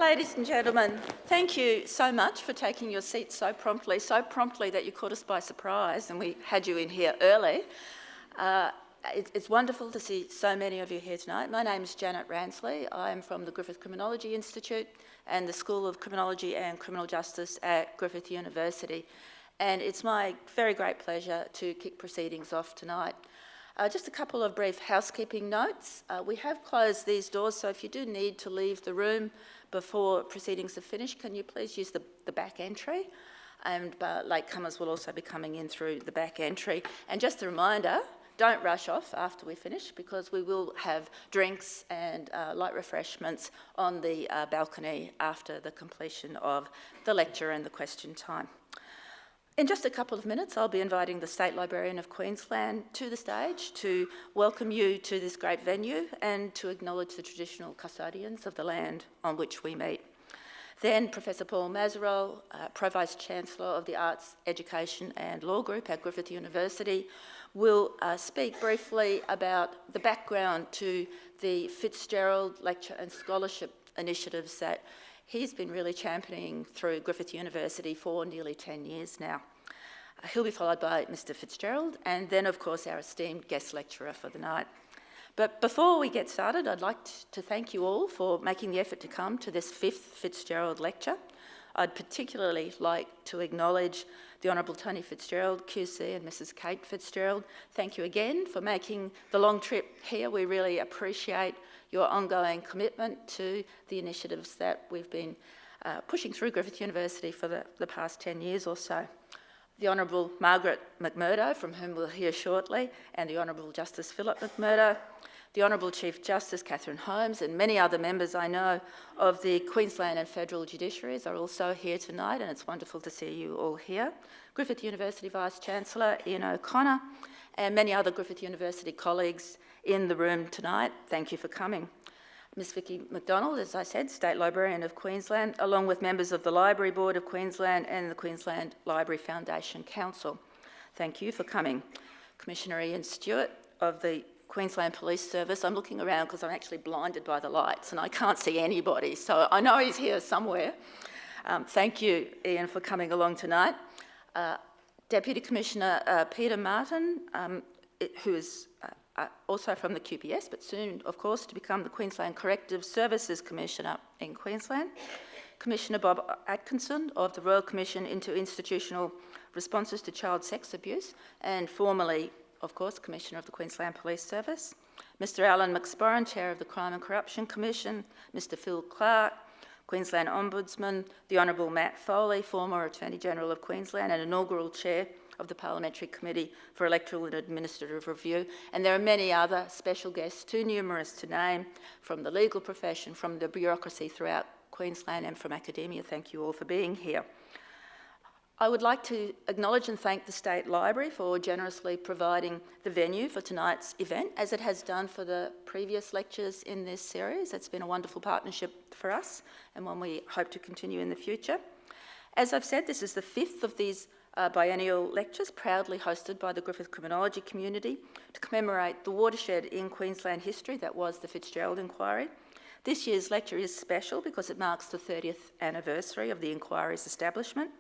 Ladies and gentlemen, thank you so much for taking your seats so promptly that you caught us by surprise and we had you in here early. It's wonderful to see so many of you here tonight. My name is Janet Ransley. I am from the Griffith Criminology Institute and the School of Criminology and Criminal Justice at Griffith University. And it's my very great pleasure to kick proceedings off tonight. Just a couple of brief housekeeping notes. We have closed these doors, so if you do need to leave the room before proceedings are finished, can you please use the back entry? And latecomers will also be coming in through the back entry. And just a reminder, don't rush off after we finish because we will have drinks and light refreshments on the balcony after the completion of the lecture and the question time. In just a couple of minutes, I'll be inviting the State Librarian of Queensland to the stage to welcome you to this great venue and to acknowledge the traditional custodians of the land on which we meet. Then Professor Paul Mazerol, Pro-Vice-Chancellor of the Arts, Education and Law Group at Griffith University, will speak briefly about the background to the Fitzgerald Lecture and Scholarship initiatives that he's been really championing through Griffith University for nearly 10 years now. He'll be followed by Mr. Fitzgerald and then, of course, our esteemed guest lecturer for the night. But before we get started, I'd like to thank you all for making the effort to come to this 5th Fitzgerald Lecture. I'd particularly like to acknowledge the Honourable Tony Fitzgerald QC and Mrs. Kate Fitzgerald. Thank you again for making the long trip here. We really appreciate your ongoing commitment to the initiatives that we've been pushing through Griffith University for the past 10 years or so. The Honourable Margaret McMurdo, from whom we'll hear shortly, and the Honourable Justice Philip McMurdo, the Honourable Chief Justice Catherine Holmes and many other members I know of the Queensland and federal judiciaries are also here tonight, and it's wonderful to see you all here. Griffith University Vice-Chancellor Ian O'Connor and many other Griffith University colleagues in the room tonight, thank you for coming. Ms Vicky McDonald, as I said, State Librarian of Queensland, along with members of the Library Board of Queensland and the Queensland Library Foundation Council. Thank you for coming. Commissioner Ian Stewart of the Queensland Police Service. I'm looking around because I'm actually blinded by the lights and I can't see anybody, so I know he's here somewhere. Thank you, Ian, for coming along tonight. Deputy Commissioner Peter Martin, who is also from the QPS, but soon, of course, to become the Queensland Corrective Services Commissioner in Queensland. Commissioner Bob Atkinson of the Royal Commission into Institutional Responses to Child Sex Abuse, and formerly, of course, Commissioner of the Queensland Police Service. Mr Alan McSporran, Chair of the Crime and Corruption Commission. Mr Phil Clark, Queensland Ombudsman. The Honourable Matt Foley, former Attorney General of Queensland and inaugural Chair of the Parliamentary Committee for Electoral and Administrative Review. And there are many other special guests, too numerous to name, from the legal profession, from the bureaucracy throughout Queensland and from academia. Thank you all for being here. I would like to acknowledge and thank the State Library for generously providing the venue for tonight's event, as it has done for the previous lectures in this series. It's been a wonderful partnership for us and one we hope to continue in the future. As I've said, this is the 5th of these biennial lectures, proudly hosted by the Griffith Criminology community to commemorate the watershed in Queensland history that was the Fitzgerald Inquiry. This year's lecture is special because it marks the 30th anniversary of the inquiry's establishment.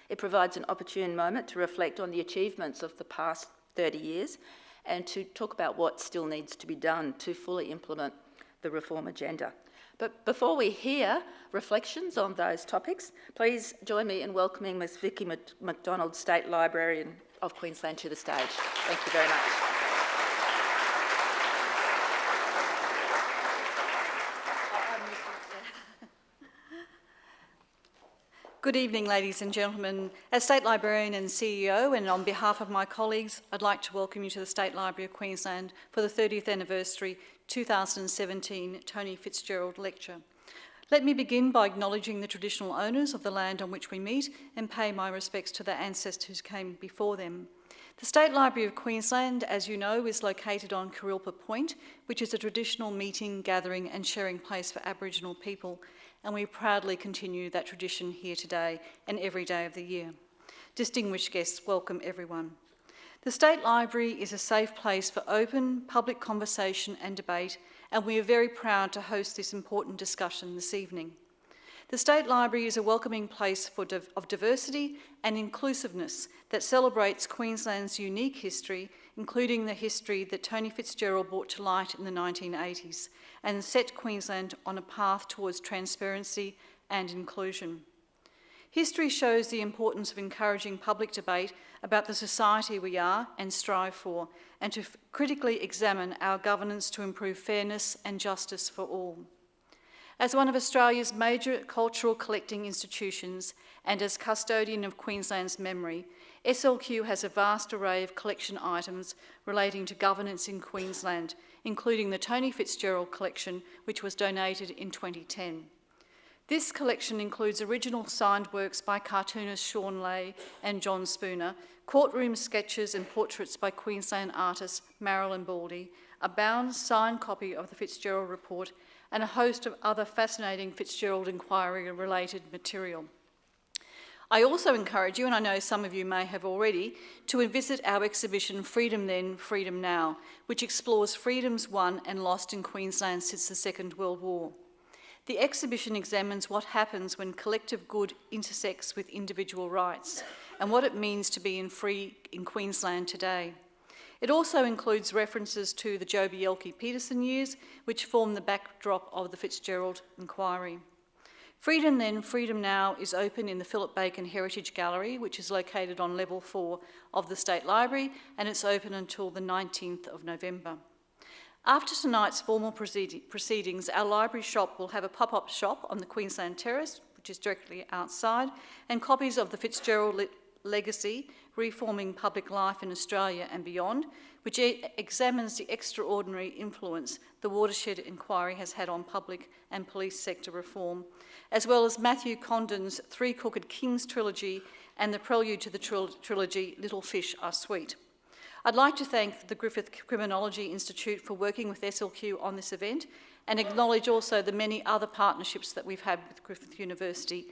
It provides an opportune moment to reflect on the achievements of the past 30 years and to talk about what still needs to be done to fully implement the reform agenda. But before we hear reflections on those topics, please join me in welcoming Ms Vicky McDonald, State Librarian of Queensland, to the stage. Thank you very much. Good evening, ladies and gentlemen. As State Librarian and CEO, and on behalf of my colleagues, I'd like to welcome you to the State Library of Queensland for the 30th anniversary 2017 Tony Fitzgerald Lecture. Let me begin by acknowledging the traditional owners of the land on which we meet and pay my respects to the ancestors who came before them. The State Library of Queensland, as you know, is located on Kurilpa Point, which is a traditional meeting, gathering and sharing place for Aboriginal people, and we proudly continue that tradition here today and every day of the year. Distinguished guests, welcome everyone. The State Library is a safe place for open, public conversation and debate, and we are very proud to host this important discussion this evening. The State Library is a welcoming place of diversity and inclusiveness that celebrates Queensland's unique history, including the history that Tony Fitzgerald brought to light in the 1980s and set Queensland on a path towards transparency and inclusion. History shows the importance of encouraging public debate about the society we are and strive for, and to critically examine our governance to improve fairness and justice for all. As one of Australia's major cultural collecting institutions and as custodian of Queensland's memory, SLQ has a vast array of collection items relating to governance in Queensland, including the Tony Fitzgerald Collection, which was donated in 2010. This collection includes original signed works by cartoonists Sean Leigh and John Spooner, courtroom sketches and portraits by Queensland artist Marilyn Baldy, a bound signed copy of the Fitzgerald Report, and a host of other fascinating Fitzgerald Inquiry-related material. I also encourage you, and I know some of you may have already, to visit our exhibition Freedom Then, Freedom Now, which explores freedoms won and lost in Queensland since the Second World War. The exhibition examines what happens when collective good intersects with individual rights and what it means to be free in Queensland today. It also includes references to the Jobielke-Peterson years, which form the backdrop of the Fitzgerald Inquiry. Freedom Then, Freedom Now is open in the Philip Bacon Heritage Gallery, which is located on level 4 of the State Library, and it's open until the 19th of November. After tonight's formal proceedings, our library shop will have a pop-up shop on the Queensland Terrace, which is directly outside, and copies of the Fitzgerald Legacy, Reforming Public Life in Australia and Beyond, which examines the extraordinary influence the Watershed Inquiry has had on public and police sector reform, as well as Matthew Condon's Three Crooked Kings Trilogy and the prelude to the trilogy Little Fish Are Sweet. I'd like to thank the Griffith Criminology Institute for working with SLQ on this event and acknowledge also the many other partnerships that we've had with Griffith University.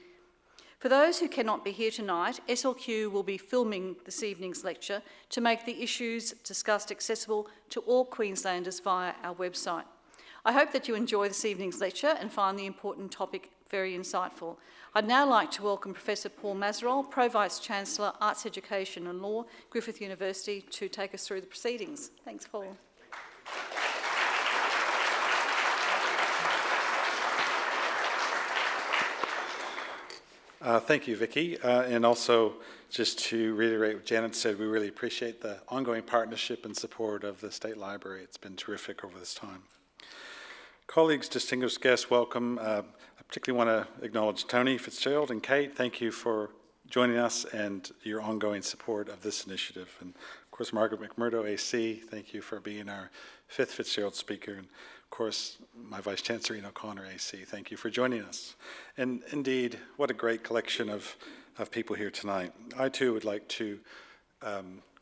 For those who cannot be here tonight, SLQ will be filming this evening's lecture to make the issues discussed accessible to all Queenslanders via our website. I hope that you enjoy this evening's lecture and find the important topic very insightful. I'd now like to welcome Professor Paul Mazerol, Pro Vice-Chancellor, Arts Education and Law, Griffith University, to take us through the proceedings. Thanks, Paul. Thank you, Vicky. And also, just to reiterate what Janet said, we really appreciate the ongoing partnership and support of the State Library. It's been terrific over this time. Colleagues, distinguished guests, welcome. I particularly want to acknowledge Tony Fitzgerald and Kate. Thank you for joining us and your ongoing support of this initiative. And of course, Margaret McMurdo AC, thank you for being our 5th Fitzgerald speaker. And of course, my Vice Chancellor, Ian O'Connor AC, thank you for joining us. And indeed, what a great collection of people here tonight. I too would like to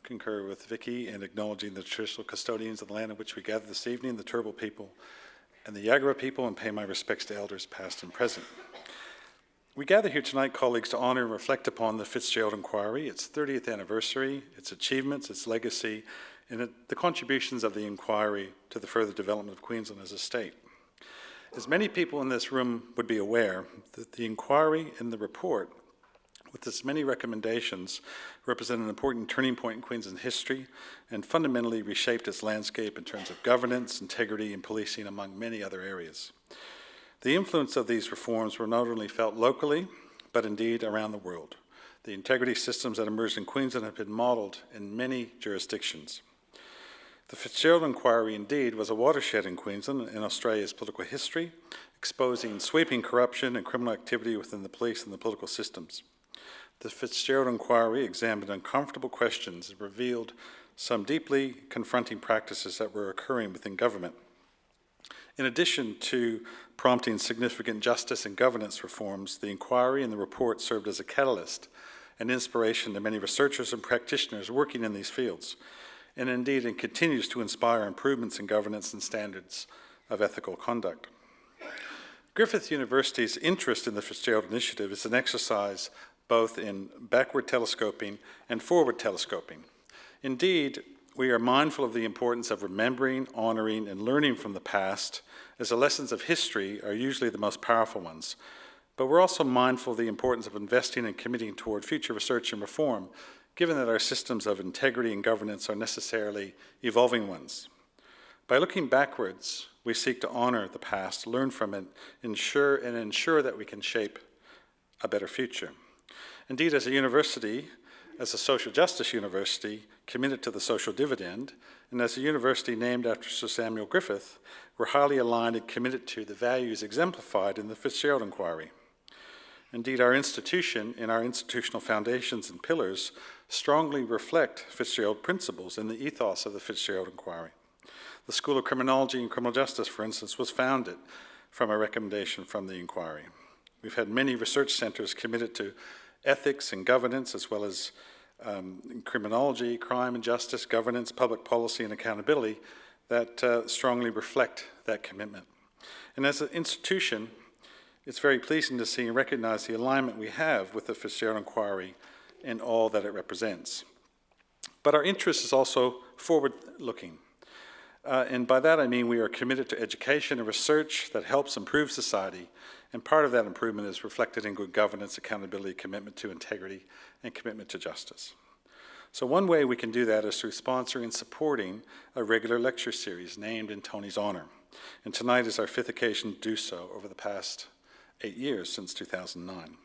concur with Vicky in acknowledging the traditional custodians of the land in which we gather this evening, the Turrbal people and the Yagara people, and pay my respects to elders past and present. We gather here tonight, colleagues, to honour and reflect upon the Fitzgerald Inquiry, its 30th anniversary, its achievements, its legacy, and the contributions of the inquiry to the further development of Queensland as a state. As many people in this room would be aware, that the inquiry and the report, with its many recommendations, represent an important turning point in Queensland's history and fundamentally reshaped its landscape in terms of governance, integrity, and policing, among many other areas. The influence of these reforms were not only felt locally, but indeed around the world. The integrity systems that emerged in Queensland have been modelled in many jurisdictions. The Fitzgerald Inquiry indeed was a watershed in Queensland and Australia's political history, exposing sweeping corruption and criminal activity within the police and the political systems. The Fitzgerald Inquiry examined uncomfortable questions and revealed some deeply confronting practices that were occurring within government. In addition to prompting significant justice and governance reforms, the inquiry and the report served as a catalyst and inspiration to many researchers and practitioners working in these fields, and indeed it continues to inspire improvements in governance and standards of ethical conduct. Griffith University's interest in the Fitzgerald Initiative is an exercise both in backward telescoping and forward telescoping. Indeed, we are mindful of the importance of remembering, honouring, and learning from the past, as the lessons of history are usually the most powerful ones. but we're also mindful of the importance of investing and committing toward future research and reform, given that our systems of integrity and governance are necessarily evolving ones. By looking backwards, we seek to honour the past, learn from it, ensure that we can shape a better future. Indeed, as a university, as a social justice university committed to the social dividend, and as a university named after Sir Samuel Griffith, we're highly aligned and committed to the values exemplified in the Fitzgerald Inquiry. Indeed, our institution and our institutional foundations and pillars strongly reflect Fitzgerald principles in the ethos of the Fitzgerald Inquiry. The School of Criminology and Criminal Justice, for instance, was founded from a recommendation from the inquiry. We've had many research centres committed to ethics and governance, as well as criminology, crime and justice, governance, public policy and accountability that strongly reflect that commitment. And as an institution, it's very pleasing to see and recognise the alignment we have with the Fitzgerald Inquiry and all that it represents. But our interest is also forward-looking. And by that I mean we are committed to education and research that helps improve society, and part of that improvement is reflected in good governance, accountability, commitment to integrity, and commitment to justice. So one way we can do that is through sponsoring and supporting a regular lecture series named in Tony's honour. And tonight is our 5th occasion to do so over the past 8 years, since 2009.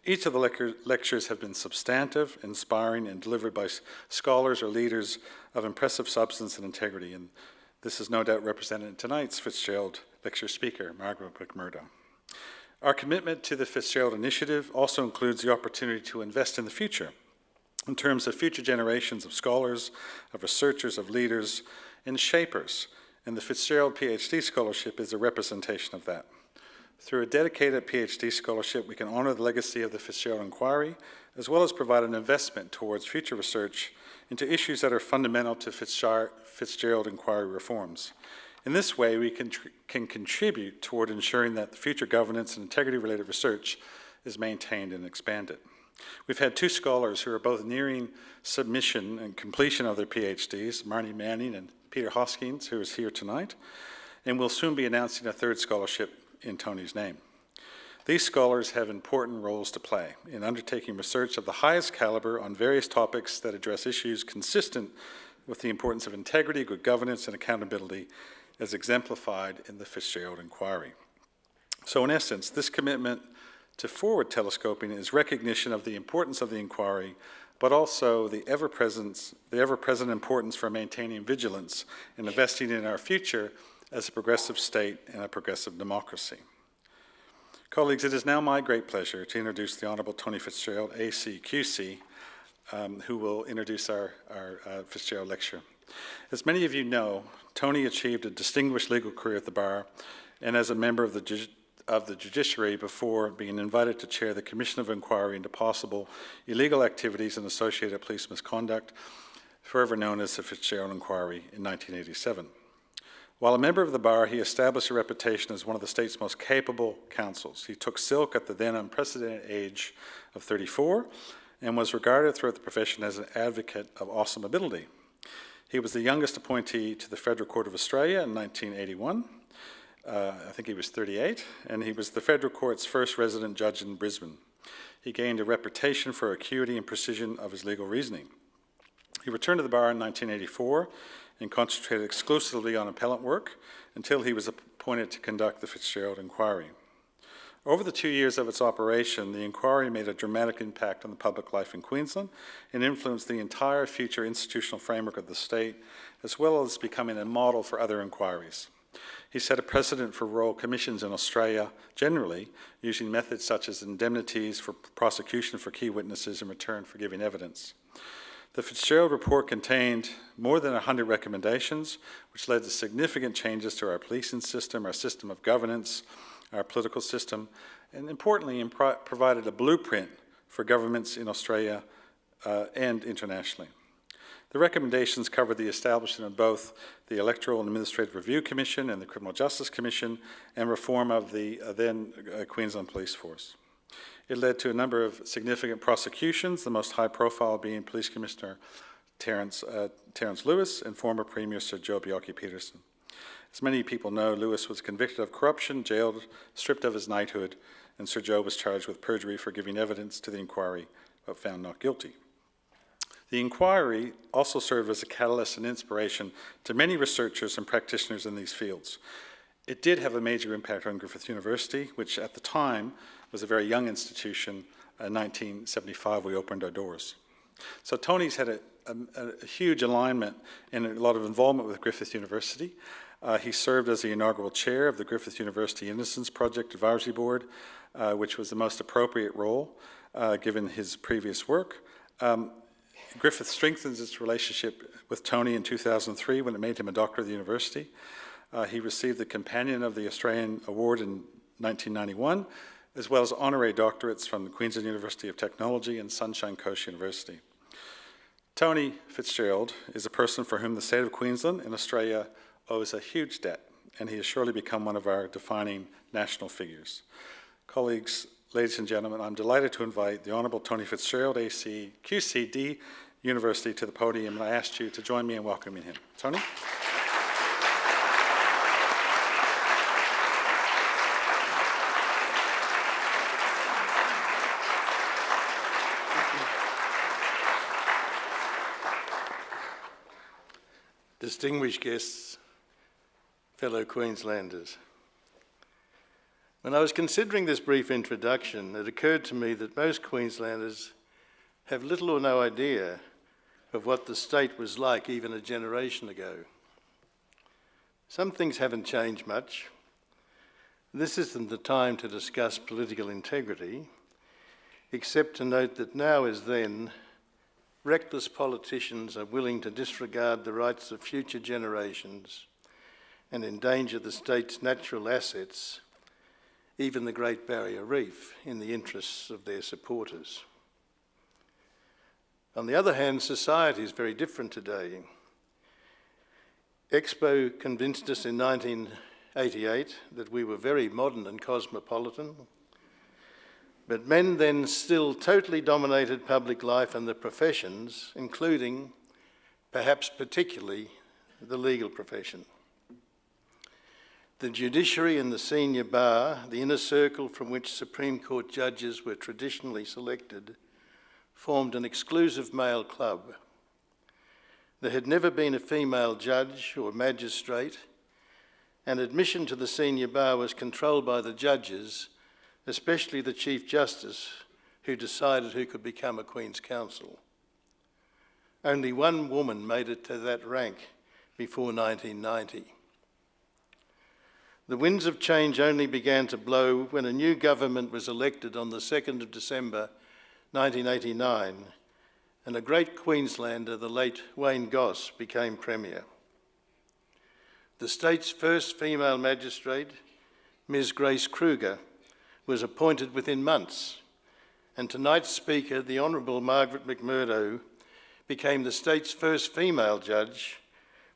Each of the lectures have been substantive, inspiring, and delivered by scholars or leaders of impressive substance and integrity, and this is no doubt represented in tonight's Fitzgerald Lecture speaker, Margaret McMurdo. Our commitment to the Fitzgerald Initiative also includes the opportunity to invest in the future, in terms of future generations of scholars, of researchers, of leaders, and shapers, and the Fitzgerald PhD Scholarship is a representation of that. Through a dedicated PhD scholarship, we can honour the legacy of the Fitzgerald Inquiry, as well as provide an investment towards future research into issues that are fundamental to Fitzgerald Inquiry reforms. In this way, we can contribute toward ensuring that the future governance and integrity-related research is maintained and expanded. We've had 2 scholars who are both nearing submission and completion of their PhDs, Marnie Manning and Peter Hoskins, who is here tonight, and we'll soon be announcing a 3rd scholarship in Tony's name. These scholars have important roles to play in undertaking research of the highest caliber on various topics that address issues consistent with the importance of integrity, good governance, and accountability as exemplified in the Fitzgerald Inquiry. So in essence, this commitment to forward telescoping is recognition of the importance of the inquiry, but also the ever-present importance for maintaining vigilance and investing in our future as a progressive state and a progressive democracy. Colleagues, it is now my great pleasure to introduce the Honourable Tony Fitzgerald AC QC, who will introduce our Fitzgerald Lecture. As many of you know, Tony achieved a distinguished legal career at the Bar and as a member of the Judiciary before being invited to chair the Commission of Inquiry into possible illegal activities and associated police misconduct, forever known as the Fitzgerald Inquiry, in 1987. While a member of the Bar, he established a reputation as one of the state's most capable counsels. He took silk at the then unprecedented age of 34 and was regarded throughout the profession as an advocate of awesome ability. He was the youngest appointee to the Federal Court of Australia in 1981. I think he was 38, and he was the Federal Court's first resident judge in Brisbane. He gained a reputation for acuity and precision of his legal reasoning. He returned to the Bar in 1984 and concentrated exclusively on appellant work until he was appointed to conduct the Fitzgerald Inquiry. Over the 2 years of its operation, the inquiry made a dramatic impact on the public life in Queensland and influenced the entire future institutional framework of the state, as well as becoming a model for other inquiries. He set a precedent for royal commissions in Australia generally, using methods such as indemnities for prosecution for key witnesses in return for giving evidence. The Fitzgerald Report contained more than 100 recommendations, which led to significant changes to our policing system, our system of governance, our political system, and importantly, provided a blueprint for governments in Australia and internationally. The recommendations covered the establishment of both the Electoral and Administrative Review Commission and the Criminal Justice Commission, and reform of the then Queensland Police Force. It led to a number of significant prosecutions, the most high profile being Police Commissioner Terence Lewis and former Premier Sir Joe Bjelke-Petersen. As many people know, Lewis was convicted of corruption, jailed, stripped of his knighthood, and Sir Joe was charged with perjury for giving evidence to the inquiry but found not guilty. The inquiry also served as a catalyst and inspiration to many researchers and practitioners in these fields. It did have a major impact on Griffith University, which at the time was a very young institution. In 1975, we opened our doors. So Tony's had a huge alignment and a lot of involvement with Griffith University. He served as the inaugural chair of the Griffith University Innocence Project Advisory Board, which was the most appropriate role given his previous work. Griffith strengthens its relationship with Tony in 2003 when it made him a doctor of the university. He received the Companion of the Australian Award in 1991, as well as honorary doctorates from the Queensland University of Technology and Sunshine Coast University. Tony Fitzgerald is a person for whom the state of Queensland and Australia owes a huge debt, and he has surely become one of our defining national figures. Colleagues, ladies and gentlemen, I'm delighted to invite the Honourable Tony Fitzgerald AC, QCD University to the podium, and I ask you to join me in welcoming him. Tony? Distinguished guests, fellow Queenslanders. When I was considering this brief introduction, it occurred to me that most Queenslanders have little or no idea of what the state was like even a generation ago. Some things haven't changed much. This isn't the time to discuss political integrity, except to note that now as then, reckless politicians are willing to disregard the rights of future generations and endanger the state's natural assets, even the Great Barrier Reef, in the interests of their supporters. On the other hand, society is very different today. Expo convinced us in 1988 that we were very modern and cosmopolitan, but men then still totally dominated public life and the professions, including, perhaps particularly, the legal profession. The judiciary and the senior bar, the inner circle from which Supreme Court judges were traditionally selected, formed an exclusive male club. There had never been a female judge or magistrate, and admission to the senior bar was controlled by the judges, especially the Chief Justice, who decided who could become a Queen's Counsel. Only one woman made it to that rank before 1990. The winds of change only began to blow when a new government was elected on the 2nd of December 1989, and a great Queenslander, the late Wayne Goss, became Premier. The state's first female magistrate, Ms. Grace Kruger, was appointed within months, and tonight's speaker, the Honourable Margaret McMurdo, became the state's first female judge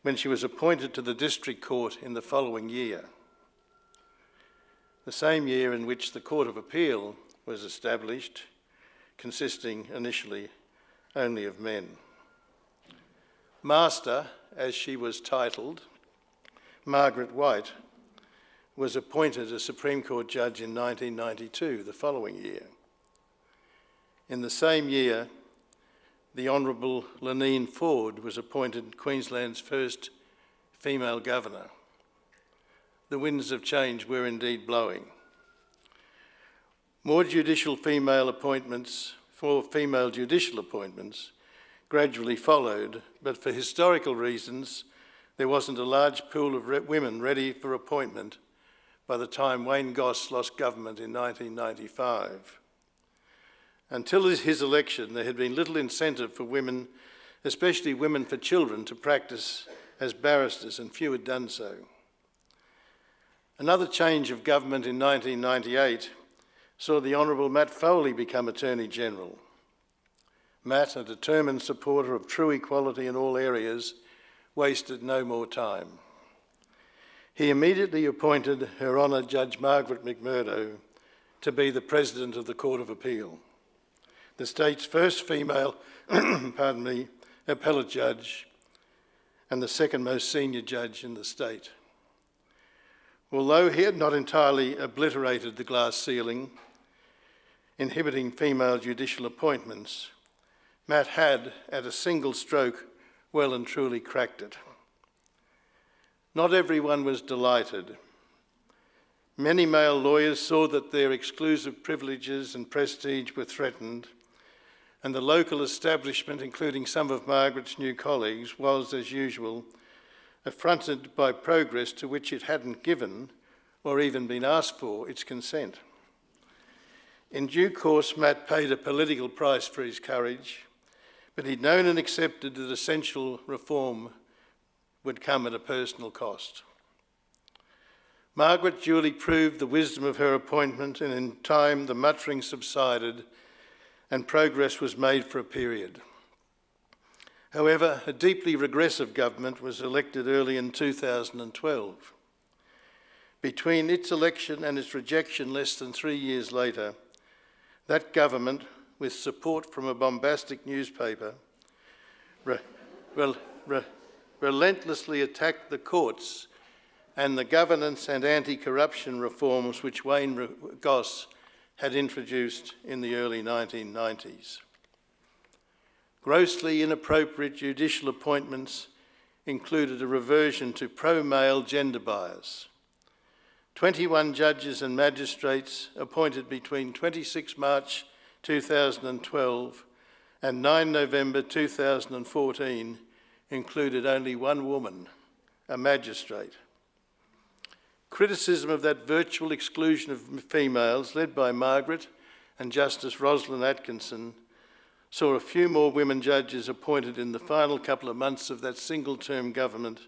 when she was appointed to the District Court in the following year, the same year in which the Court of Appeal was established, consisting initially only of men. Master, as she was titled, Margaret White, was appointed a Supreme Court judge in 1992, the following year. In the same year, the Honourable Leneen Ford was appointed Queensland's first female governor. The winds of change were indeed blowing. More judicial female appointments, for female judicial appointments, gradually followed, but for historical reasons, there wasn't a large pool of women ready for appointment by the time Wayne Goss lost government in 1995. Until his election, there had been little incentive for women, especially women for children, to practice as barristers, and few had done so. Another change of government in 1998 saw the Honourable Matt Foley become Attorney General. Matt, a determined supporter of true equality in all areas, wasted no more time. He immediately appointed Her Honour Judge Margaret McMurdo to be the President of the Court of Appeal, the state's first female appellate judge and the second most senior judge in the state. Although he had not entirely obliterated the glass ceiling, inhibiting female judicial appointments, Matt had, at a single stroke, well and truly cracked it. Not everyone was delighted. Many male lawyers saw that their exclusive privileges and prestige were threatened, and the local establishment, including some of Margaret's new colleagues, was, as usual, affronted by progress to which it hadn't given, or even been asked for, its consent. In due course, Matt paid a political price for his courage, but he'd known and accepted that essential reform would come at a personal cost. Margaret duly proved the wisdom of her appointment, and in time the muttering subsided and progress was made for a period. However, a deeply regressive government was elected early in 2012. Between its election and its rejection less than 3 years later, that government, with support from a bombastic newspaper, relentlessly attacked the courts and the governance and anti-corruption reforms which Wayne Goss had introduced in the early 1990s. Grossly inappropriate judicial appointments included a reversion to pro-male gender bias. 21 judges and magistrates appointed between 26 March 2012 and 9 November 2014 included only one woman, a magistrate. Criticism of that virtual exclusion of females, led by Margaret and Justice Rosalind Atkinson, saw a few more women judges appointed in the final couple of months of that single-term government,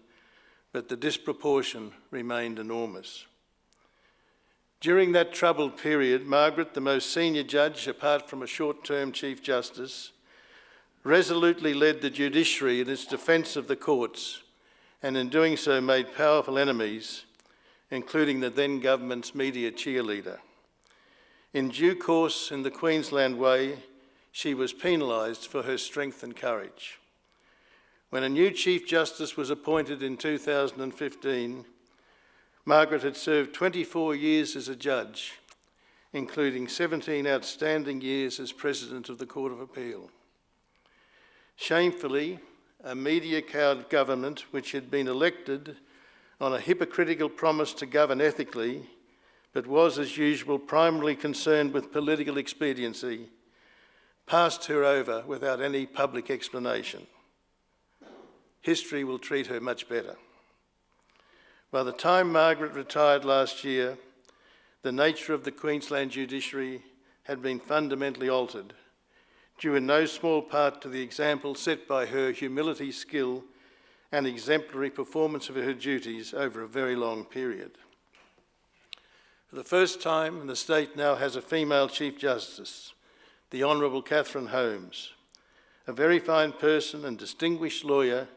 but the disproportion remained enormous. During that troubled period, Margaret, the most senior judge apart from a short-term Chief Justice, resolutely led the judiciary in its defence of the courts, and in doing so made powerful enemies, including the then government's media cheerleader. In due course, in the Queensland way, she was penalised for her strength and courage. When a new Chief Justice was appointed in 2015, Margaret had served 24 years as a judge, including 17 outstanding years as President of the Court of Appeal. Shamefully, a media-cowed government, which had been elected on a hypocritical promise to govern ethically, but was, as usual, primarily concerned with political expediency, passed her over without any public explanation. History will treat her much better. By the time Margaret retired last year, the nature of the Queensland judiciary had been fundamentally altered, due in no small part to the example set by her humility, skill, and exemplary performance of her duties over a very long period. For the first time, the state now has a female Chief Justice, the Honourable Catherine Holmes, a very fine person and distinguished lawyer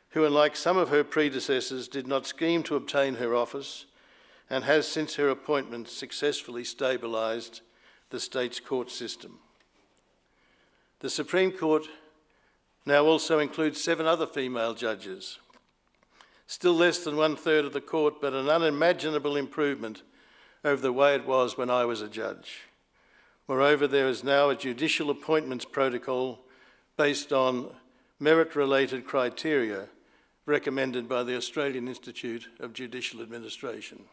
who, unlike some of her predecessors, did not scheme to obtain her office and has, since her appointment, successfully stabilised the state's court system. The Supreme Court now also includes 7 other female judges. Still less than 1/3 of the court, but an unimaginable improvement over the way it was when I was a judge. Moreover, there is now a judicial appointments protocol based on merit-related criteria recommended by the Australian Institute of Judicial Administration.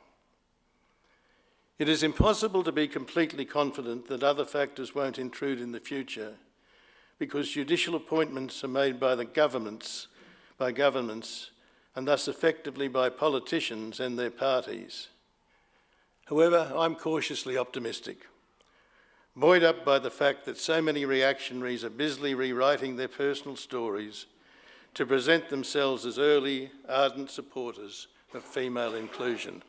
It is impossible to be completely confident that other factors won't intrude in the future, because judicial appointments are made by governments, and thus effectively by politicians and their parties. However, I'm cautiously optimistic, buoyed up by the fact that so many reactionaries are busily rewriting their personal stories to present themselves as early, ardent supporters of female inclusion.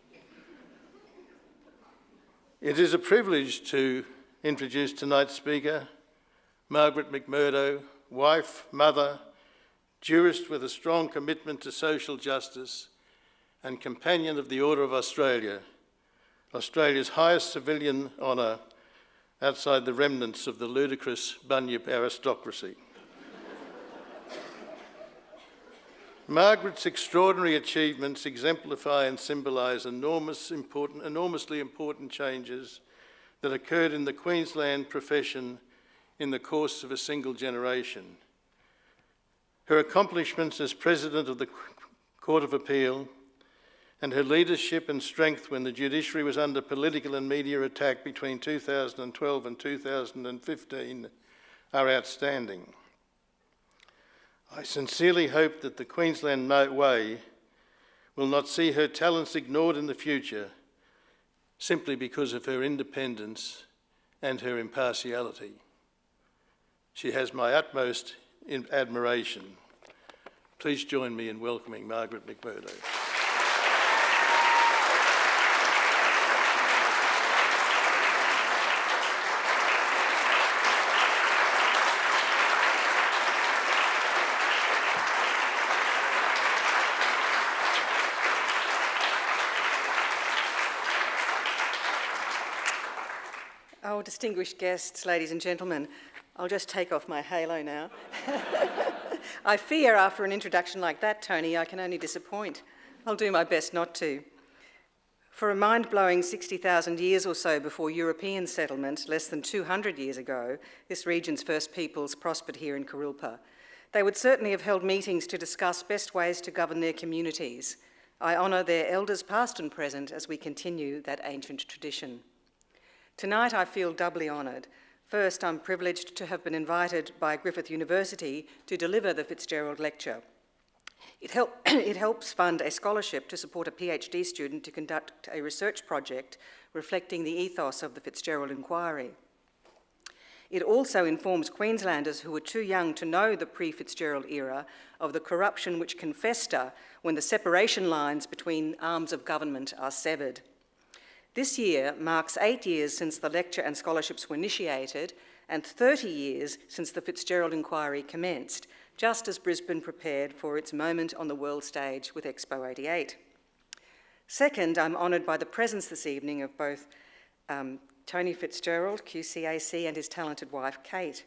It is a privilege to introduce tonight's speaker, Margaret McMurdo, wife, mother, jurist with a strong commitment to social justice and companion of the Order of Australia, Australia's highest civilian honour outside the remnants of the ludicrous Bunyip aristocracy. Margaret's extraordinary achievements exemplify and symbolise enormously important changes that occurred in the Queensland profession in the course of a single generation. Her accomplishments as President of the Court of Appeal and her leadership and strength when the judiciary was under political and media attack between 2012 and 2015 are outstanding. I sincerely hope that the Queensland way will not see her talents ignored in the future simply because of her independence and her impartiality. She has my utmost admiration. Please join me in welcoming Margaret McMurdo. Oh, distinguished guests, ladies and gentlemen, I'll just take off my halo now. I fear after an introduction like that, Tony, I can only disappoint. I'll do my best not to. For a mind-blowing 60,000 years or so before European settlement, less than 200 years ago, this region's first peoples prospered here in Kurilpa. They would certainly have held meetings to discuss best ways to govern their communities. I honour their elders past and present as we continue that ancient tradition. Tonight I feel doubly honoured. First, I'm privileged to have been invited by Griffith University to deliver the Fitzgerald Lecture. It helps fund a scholarship to support a PhD student to conduct a research project reflecting the ethos of the Fitzgerald Inquiry. It also informs Queenslanders who are too young to know the pre-Fitzgerald era of the corruption which can fester when the separation lines between arms of government are severed. This year marks 8 years since the lecture and scholarships were initiated and 30 years since the Fitzgerald Inquiry commenced, just as Brisbane prepared for its moment on the world stage with Expo 88. Second, I'm honoured by the presence this evening of both Tony Fitzgerald, QC AC, and his talented wife, Kate.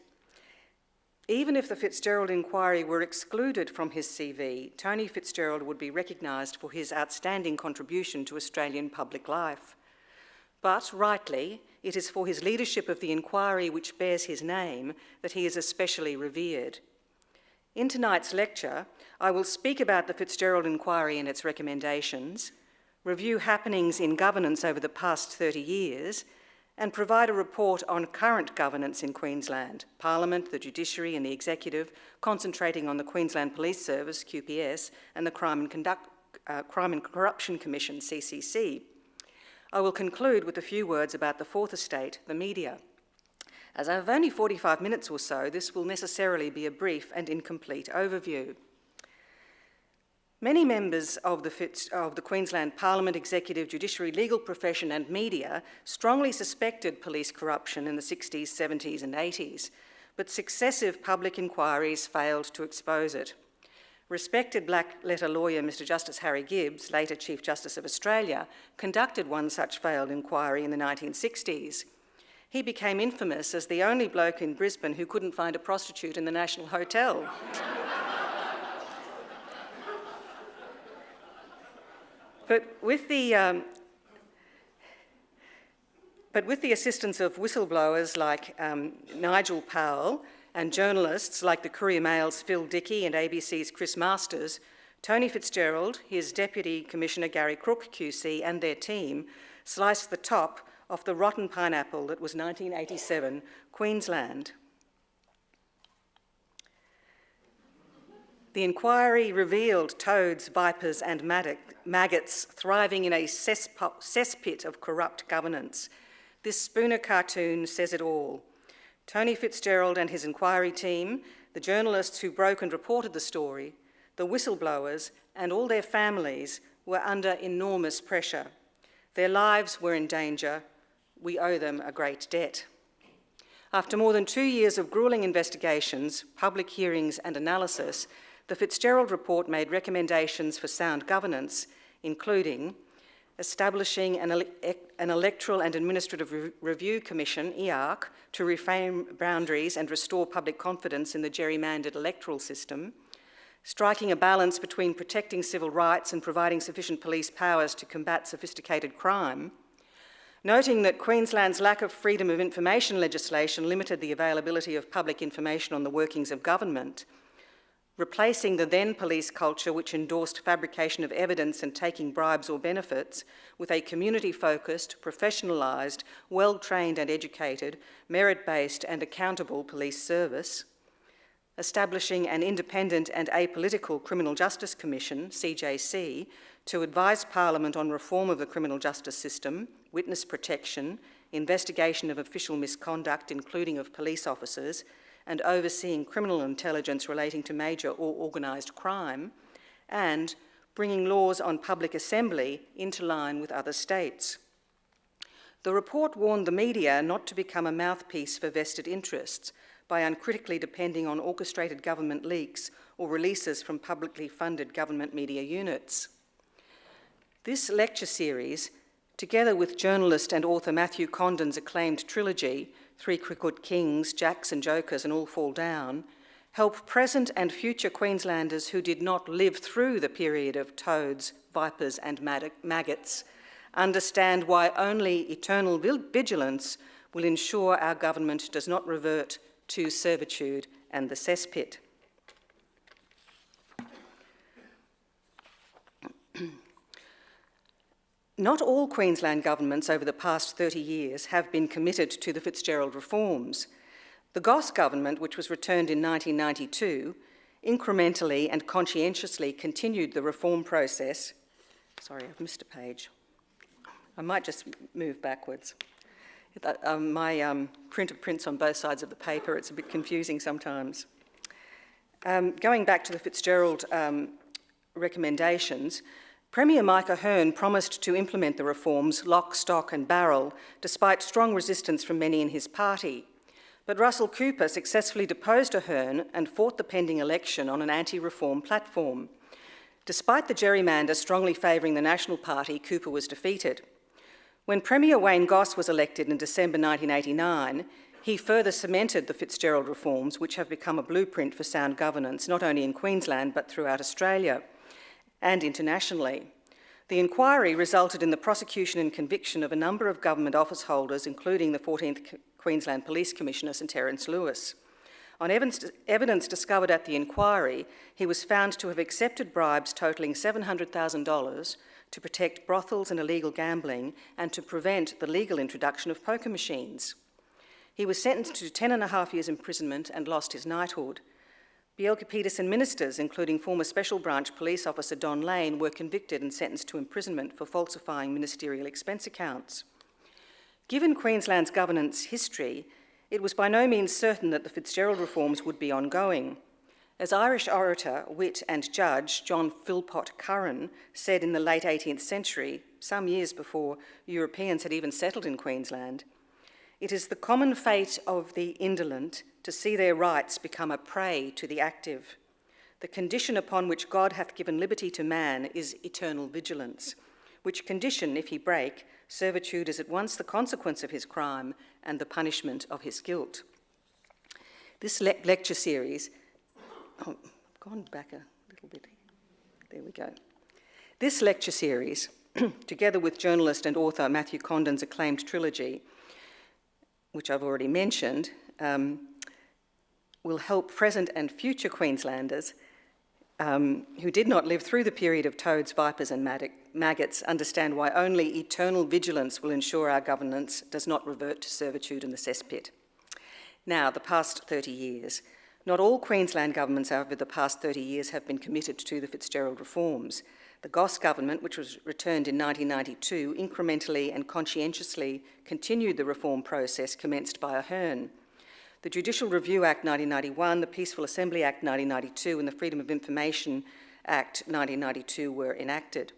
Even if the Fitzgerald Inquiry were excluded from his CV, Tony Fitzgerald would be recognised for his outstanding contribution to Australian public life. But, rightly, it is for his leadership of the inquiry which bears his name that he is especially revered. In tonight's lecture, I will speak about the Fitzgerald Inquiry and its recommendations, review happenings in governance over the past 30 years, and provide a report on current governance in Queensland, Parliament, the Judiciary and the Executive, concentrating on the Queensland Police Service, QPS, and the Crime and Corruption Commission, CCC. I will conclude with a few words about the fourth estate, the media. As I have only 45 minutes or so, this will necessarily be a brief and incomplete overview. Many members of the Queensland Parliament, Executive, Judiciary, legal profession and media strongly suspected police corruption in the 60s, 70s and 80s, but successive public inquiries failed to expose it. Respected black letter lawyer Mr Justice Harry Gibbs, later Chief Justice of Australia, conducted one such failed inquiry in the 1960s. He became infamous as the only bloke in Brisbane who couldn't find a prostitute in the National Hotel. But with the assistance of whistleblowers like Nigel Powell and journalists like the Courier Mail's Phil Dickey and ABC's Chris Masters, Tony Fitzgerald, his Deputy Commissioner Gary Crook QC and their team sliced the top off the rotten pineapple that was 1987 Queensland. The inquiry revealed toads, vipers and maggots thriving in a cesspit of corrupt governance. This Spooner cartoon says it all. Tony Fitzgerald and his inquiry team, the journalists who broke and reported the story, the whistleblowers and all their families were under enormous pressure. Their lives were in danger. We owe them a great debt. After more than 2 years of gruelling investigations, public hearings and analysis, the Fitzgerald report made recommendations for sound governance, including establishing an Electoral and Administrative Review Commission, EARC, to reframe boundaries and restore public confidence in the gerrymandered electoral system, striking a balance between protecting civil rights and providing sufficient police powers to combat sophisticated crime, noting that Queensland's lack of freedom of information legislation limited the availability of public information on the workings of government, replacing the then police culture which endorsed fabrication of evidence and taking bribes or benefits with a community-focused, professionalised, well-trained and educated, merit-based and accountable police service, establishing an independent and apolitical Criminal Justice Commission, CJC, to advise Parliament on reform of the criminal justice system, witness protection, investigation of official misconduct, including of police officers, and overseeing criminal intelligence relating to major or organised crime, and bringing laws on public assembly into line with other states. The report warned the media not to become a mouthpiece for vested interests by uncritically depending on orchestrated government leaks or releases from publicly funded government media units. This lecture series, together with journalist and author Matthew Condon's acclaimed trilogy, Three Crooked Kings, Jacks and Jokers and All Fall Down, help present and future Queenslanders who did not live through the period of toads, vipers and maggots understand why only eternal vigilance will ensure our government does not revert to servitude and the cesspit. Not all Queensland governments over the past 30 years have been committed to the Fitzgerald reforms. The Goss government, which was returned in 1992, incrementally and conscientiously continued the reform process. Sorry, I've missed a page. I might just move backwards. My printed prints on both sides of the paper, it's a bit confusing sometimes. Going back to the Fitzgerald recommendations, Premier Micah Horne promised to implement the reforms lock, stock and barrel, despite strong resistance from many in his party. But Russell Cooper successfully deposed Horne and fought the pending election on an anti-reform platform. Despite the gerrymander strongly favouring the National Party, Cooper was defeated. When Premier Wayne Goss was elected in December 1989, he further cemented the Fitzgerald reforms, which have become a blueprint for sound governance, not only in Queensland but throughout Australia and internationally. The inquiry resulted in the prosecution and conviction of a number of government office holders, including the 14th Queensland Police Commissioner, St Terence Lewis. On evidence discovered at the inquiry, he was found to have accepted bribes totalling $700,000 to protect brothels and illegal gambling and to prevent the legal introduction of poker machines. He was sentenced to 10.5 years imprisonment and lost his knighthood. Bjelke-Petersen ministers, including former Special Branch Police Officer Don Lane, were convicted and sentenced to imprisonment for falsifying ministerial expense accounts. Given Queensland's governance history, it was by no means certain that the Fitzgerald reforms would be ongoing. As Irish orator, wit and judge John Philpott Curran said in the late 18th century, some years before Europeans had even settled in Queensland, "It is the common fate of the indolent to see their rights become a prey to the active. The condition upon which God hath given liberty to man is eternal vigilance, which condition, if he break, servitude is at once the consequence of his crime and the punishment of his guilt." This lecture series, I've gone back a little bit, there we go. This lecture series, together with journalist and author Matthew Condon's acclaimed trilogy, which I've already mentioned, will help present and future Queenslanders who did not live through the period of toads, vipers and maggots understand why only eternal vigilance will ensure our governance does not revert to servitude and the cesspit. Now, the past 30 years. Not all Queensland governments over the past 30 years have been committed to the Fitzgerald reforms. The Goss government, which was returned in 1992, incrementally and conscientiously continued the reform process commenced by Horne. The Judicial Review Act 1991, the Peaceful Assembly Act 1992 and the Freedom of Information Act 1992 were enacted.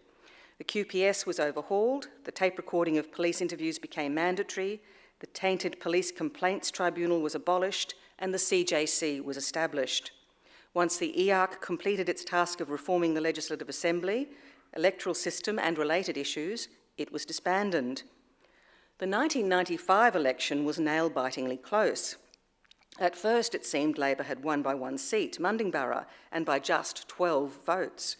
The QPS was overhauled, the tape recording of police interviews became mandatory, the Tainted Police Complaints Tribunal was abolished, and the CJC was established. Once the EARC completed its task of reforming the Legislative Assembly, electoral system and related issues, it was disbanded. The 1995 election was nail-bitingly close. At first, it seemed Labor had won by 1 seat, Mundingburra, and by just 12 votes.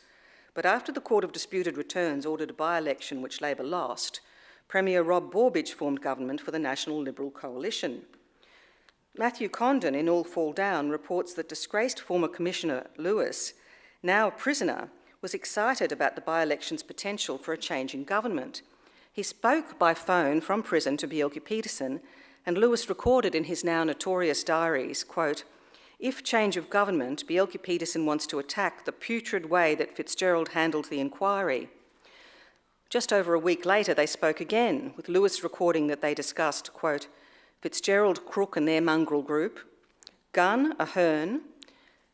But after the Court of Disputed Returns ordered a by-election which Labor lost, Premier Rob Borbidge formed government for the National Liberal Coalition. Matthew Condon, in All Fall Down, reports that disgraced former Commissioner Lewis, now a prisoner, was excited about the by-election's potential for a change in government. He spoke by phone from prison to Bjelke-Petersen, and Lewis recorded in his now notorious diaries, quote, "If change of government, Bjelke-Petersen wants to attack the putrid way that Fitzgerald handled the inquiry." Just over a week later, they spoke again, with Lewis recording that they discussed, quote, "Fitzgerald, Crook and their mongrel group, Gunn, a Horne,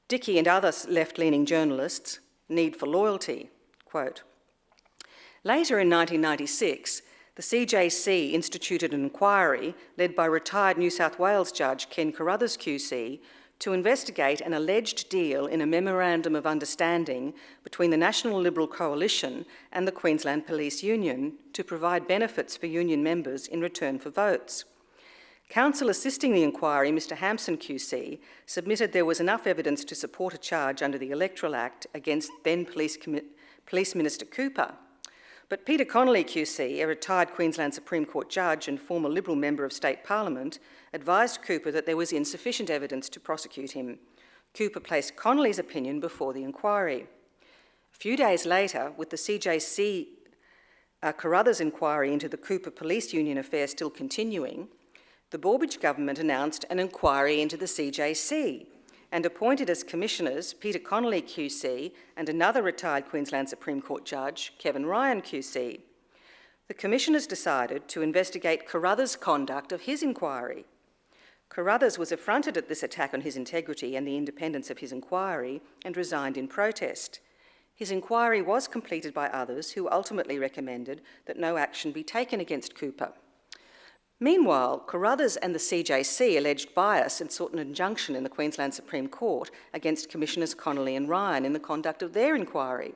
Dickey and other left-leaning journalists, need for loyalty," quote. Later in 1996, the CJC instituted an inquiry led by retired New South Wales Judge Ken Carruthers QC to investigate an alleged deal in a memorandum of understanding between the National Liberal Coalition and the Queensland Police Union to provide benefits for union members in return for votes. Counsel assisting the inquiry, Mr Hampson QC, submitted there was enough evidence to support a charge under the Electoral Act against then Police Minister Cooper. But Peter Connolly QC, a retired Queensland Supreme Court judge and former Liberal member of State Parliament, advised Cooper that there was insufficient evidence to prosecute him. Cooper placed Connolly's opinion before the inquiry. A few days later, with the CJC Carruthers inquiry into the Cooper Police Union affair still continuing, the Borbidge government announced an inquiry into the CJC and appointed as commissioners Peter Connolly QC and another retired Queensland Supreme Court judge, Kevin Ryan QC. The commissioners decided to investigate Carruthers' conduct of his inquiry. Carruthers was affronted at this attack on his integrity and the independence of his inquiry and resigned in protest. His inquiry was completed by others who ultimately recommended that no action be taken against Cooper. Meanwhile, Carruthers and the CJC alleged bias and sought an injunction in the Queensland Supreme Court against Commissioners Connolly and Ryan in the conduct of their inquiry.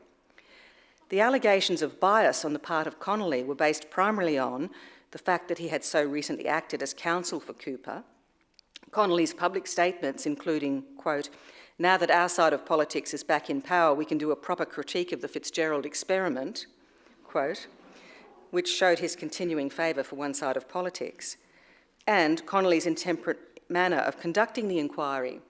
The allegations of bias on the part of Connolly were based primarily on the fact that he had so recently acted as counsel for Cooper, Connolly's public statements including, quote, "Now that our side of politics is back in power, we can do a proper critique of the Fitzgerald experiment," quote, which showed his continuing favour for one side of politics, and Connolly's intemperate manner of conducting the inquiry.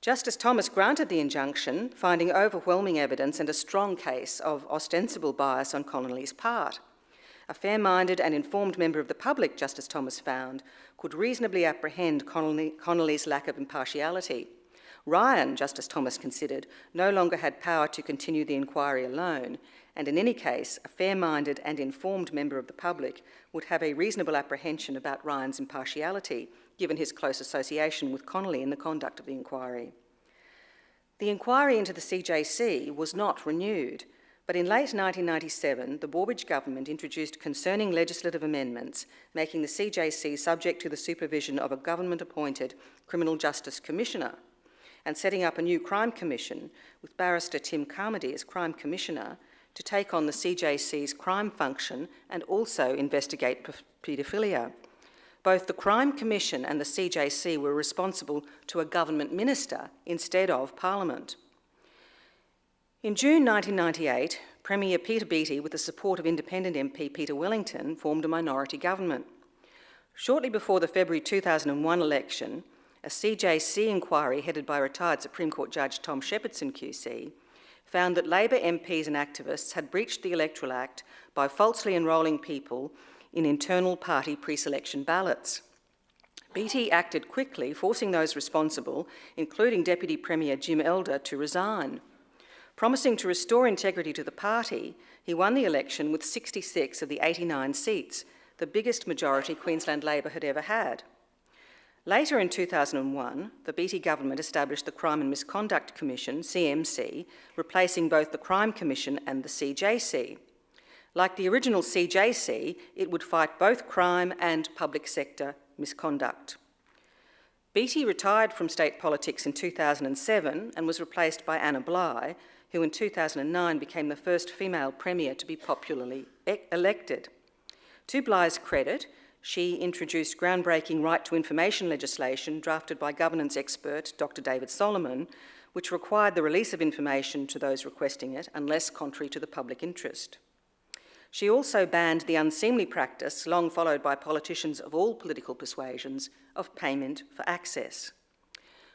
Justice Thomas granted the injunction, finding overwhelming evidence and a strong case of ostensible bias on Connolly's part. A fair-minded and informed member of the public, Justice Thomas found, could reasonably apprehend Connolly's lack of impartiality. Ryan, Justice Thomas considered, no longer had power to continue the inquiry alone, and in any case, a fair-minded and informed member of the public would have a reasonable apprehension about Ryan's impartiality, given his close association with Connolly in the conduct of the inquiry. The inquiry into the CJC was not renewed, but in late 1997, the Borbidge government introduced concerning legislative amendments, making the CJC subject to the supervision of a government-appointed Criminal Justice Commissioner, and setting up a new crime commission with barrister Tim Carmody as Crime Commissioner to take on the CJC's crime function and also investigate paedophilia. Both the Crime Commission and the CJC were responsible to a government minister instead of Parliament. In June 1998, Premier Peter Beattie, with the support of independent MP Peter Wellington, formed a minority government. Shortly before the February 2001 election, a CJC inquiry headed by retired Supreme Court Judge Tom Shepherdson QC found that Labor MPs and activists had breached the Electoral Act by falsely enrolling people in internal party pre-selection ballots. Beattie acted quickly, forcing those responsible, including Deputy Premier Jim Elder, to resign. Promising to restore integrity to the party, he won the election with 66 of the 89 seats, the biggest majority Queensland Labor had ever had. Later in 2001, the Beattie government established the Crime and Misconduct Commission, CMC, replacing both the Crime Commission and the CJC. Like the original CJC, it would fight both crime and public sector misconduct. Beattie retired from state politics in 2007 and was replaced by Anna Bligh, who in 2009 became the first female premier to be popularly elected. To Bligh's credit, she introduced groundbreaking right to information legislation drafted by governance expert Dr. David Solomon, which required the release of information to those requesting it unless contrary to the public interest. She also banned the unseemly practice, long followed by politicians of all political persuasions, of payment for access.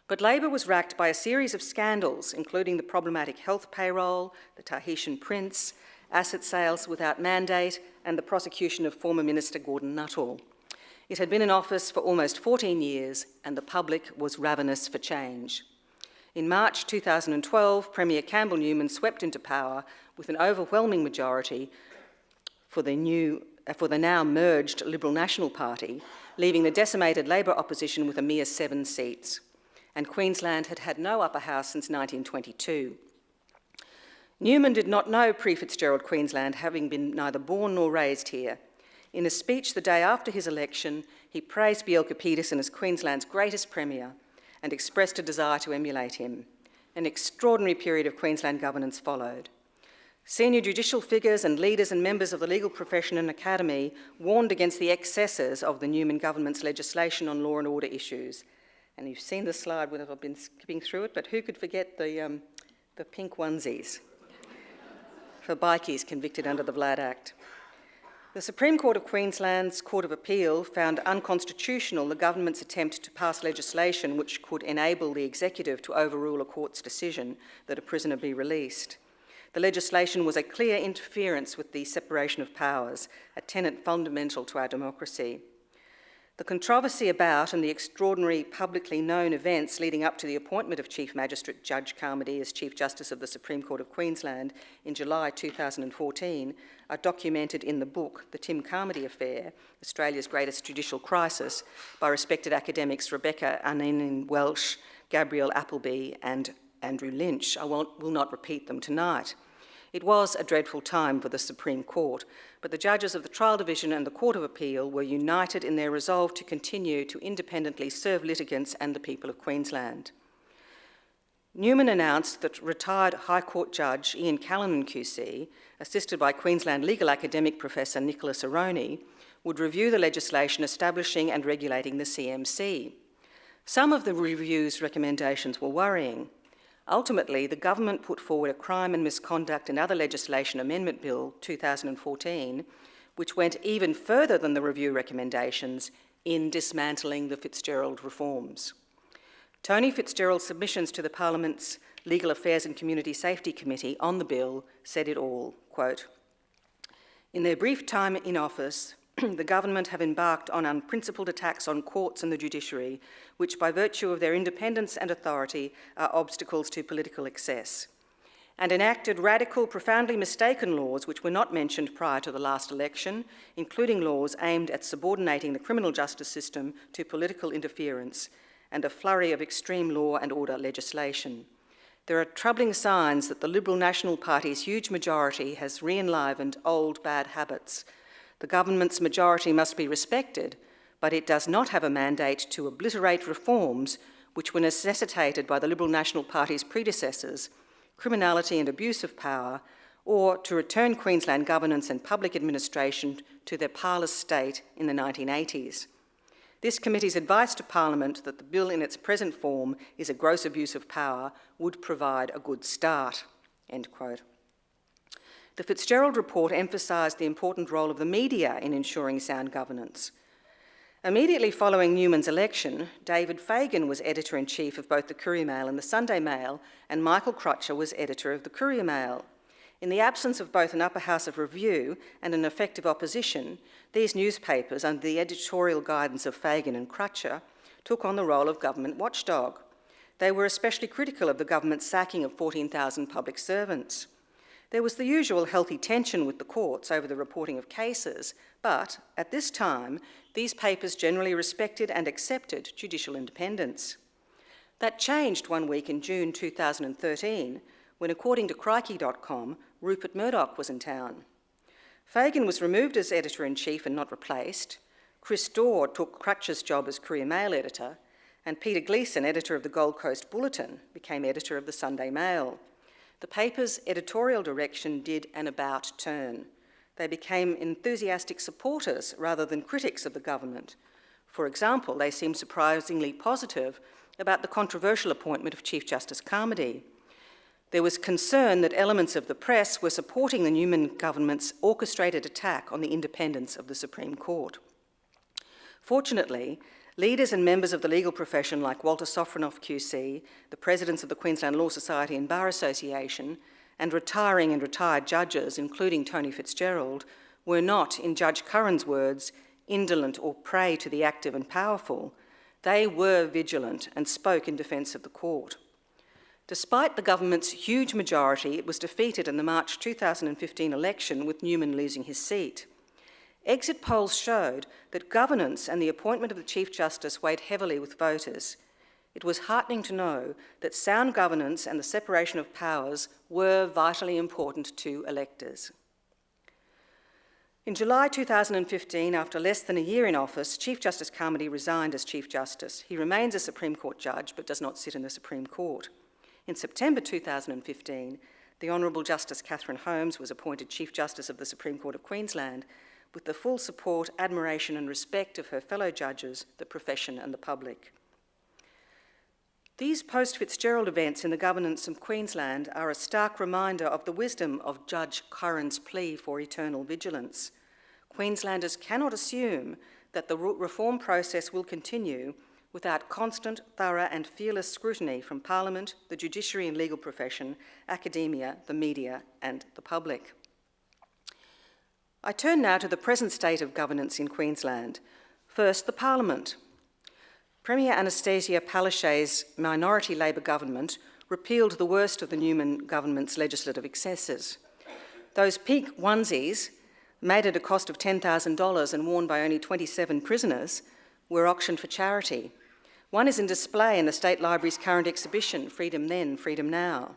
But Labor was racked by a series of scandals, including the problematic health payroll, the Tahitian prince, asset sales without mandate, and the prosecution of former Minister Gordon Nuttall. It had been in office for almost 14 years, and the public was ravenous for change. In March 2012, Premier Campbell Newman swept into power with an overwhelming majority for the now merged Liberal National Party, leaving the decimated Labor opposition with a mere 7 seats. And Queensland had had no upper house since 1922. Newman did not know pre-Fitzgerald Queensland, having been neither born nor raised here. In a speech the day after his election, he praised Bielka Peterson as Queensland's greatest premier and expressed a desire to emulate him. An extraordinary period of Queensland governance followed. Senior judicial figures and leaders and members of the legal profession and academy warned against the excesses of the Newman government's legislation on law and order issues. And you've seen the slide when I've been skipping through it, but who could forget the pink onesies for bikies convicted under the Vlad Act? The Supreme Court of Queensland's Court of Appeal found unconstitutional the government's attempt to pass legislation which could enable the executive to overrule a court's decision that a prisoner be released. The legislation was a clear interference with the separation of powers, a tenet fundamental to our democracy. The controversy about and the extraordinary publicly known events leading up to the appointment of Chief Magistrate Judge Carmody as Chief Justice of the Supreme Court of Queensland in July 2014 are documented in the book The Tim Carmody Affair, Australia's Greatest Judicial Crisis, by respected academics Rebecca Aninin-Welsh, Gabrielle Appleby and Andrew Lynch. I will not repeat them tonight. It was a dreadful time for the Supreme Court, but the judges of the Trial Division and the Court of Appeal were united in their resolve to continue to independently serve litigants and the people of Queensland. Newman announced that retired High Court Judge Ian Callanan QC, assisted by Queensland legal academic Professor Nicholas Aroney, would review the legislation establishing and regulating the CMC. Some of the review's recommendations were worrying. Ultimately, the government put forward a Crime and Misconduct and Other Legislation Amendment Bill 2014, which went even further than the review recommendations in dismantling the Fitzgerald reforms. Tony Fitzgerald's submissions to the Parliament's Legal Affairs and Community Safety Committee on the bill said it all, quote, "In their brief time in office, the government have embarked on unprincipled attacks on courts and the judiciary, which by virtue of their independence and authority are obstacles to political excess, and enacted radical, profoundly mistaken laws which were not mentioned prior to the last election, including laws aimed at subordinating the criminal justice system to political interference and a flurry of extreme law and order legislation. There are troubling signs that the Liberal National Party's huge majority has re-enlivened old bad habits. The government's majority must be respected, but it does not have a mandate to obliterate reforms which were necessitated by the Liberal National Party's predecessors, criminality and abuse of power, or to return Queensland governance and public administration to their parlous state in the 1980s. This committee's advice to Parliament that the bill in its present form is a gross abuse of power would provide a good start," end quote. The Fitzgerald report emphasised the important role of the media in ensuring sound governance. Immediately following Newman's election, David Fagan was editor-in-chief of both the Courier Mail and the Sunday Mail, and Michael Crutcher was editor of the Courier Mail. In the absence of both an upper house of review and an effective opposition, these newspapers, under the editorial guidance of Fagan and Crutcher, took on the role of government watchdog. They were especially critical of the government's sacking of 14,000 public servants. There was the usual healthy tension with the courts over the reporting of cases, but at this time, these papers generally respected and accepted judicial independence. That changed one week in June 2013, when, according to Crikey.com, Rupert Murdoch was in town. Fagan was removed as editor-in-chief and not replaced. Chris Dorr took Crutcher's job as Courier Mail editor, and Peter Gleeson, editor of the Gold Coast Bulletin, became editor of the Sunday Mail. The paper's editorial direction did an about turn. they became enthusiastic supporters rather than critics of the government. For example, they seemed surprisingly positive about the controversial appointment of Chief Justice Carmody. There was concern that elements of the press were supporting the Newman government's orchestrated attack on the independence of the Supreme Court. Fortunately, leaders and members of the legal profession like Walter Sofronoff QC, the presidents of the Queensland Law Society and Bar Association, and retiring and retired judges, including Tony Fitzgerald, were not, in Judge Curran's words, indolent or prey to the active and powerful. They were vigilant and spoke in defence of the court. Despite the government's huge majority, it was defeated in the March 2015 election, with Newman losing his seat. Exit polls showed that governance and the appointment of the Chief Justice weighed heavily with voters. It was heartening to know that sound governance and the separation of powers were vitally important to electors. In July 2015, after less than a year in office, Chief Justice Carmody resigned as Chief Justice. He remains a Supreme Court judge but does not sit in the Supreme Court. In September 2015, the Honourable Justice Catherine Holmes was appointed Chief Justice of the Supreme Court of Queensland, with the full support, admiration and respect of her fellow judges, the profession and the public. These post-Fitzgerald events in the governance of Queensland are a stark reminder of the wisdom of Judge Curran's plea for eternal vigilance. Queenslanders cannot assume that the reform process will continue without constant, thorough and fearless scrutiny from Parliament, the judiciary and legal profession, academia, the media and the public. I turn now to the present state of governance in Queensland. First, the Parliament. Premier Anastasia Palaszczuk's minority Labor government repealed the worst of the Newman government's legislative excesses. Those pink onesies, made at a cost of $10,000 and worn by only 27 prisoners, were auctioned for charity. One is in display in the State Library's current exhibition, Freedom Then, Freedom Now.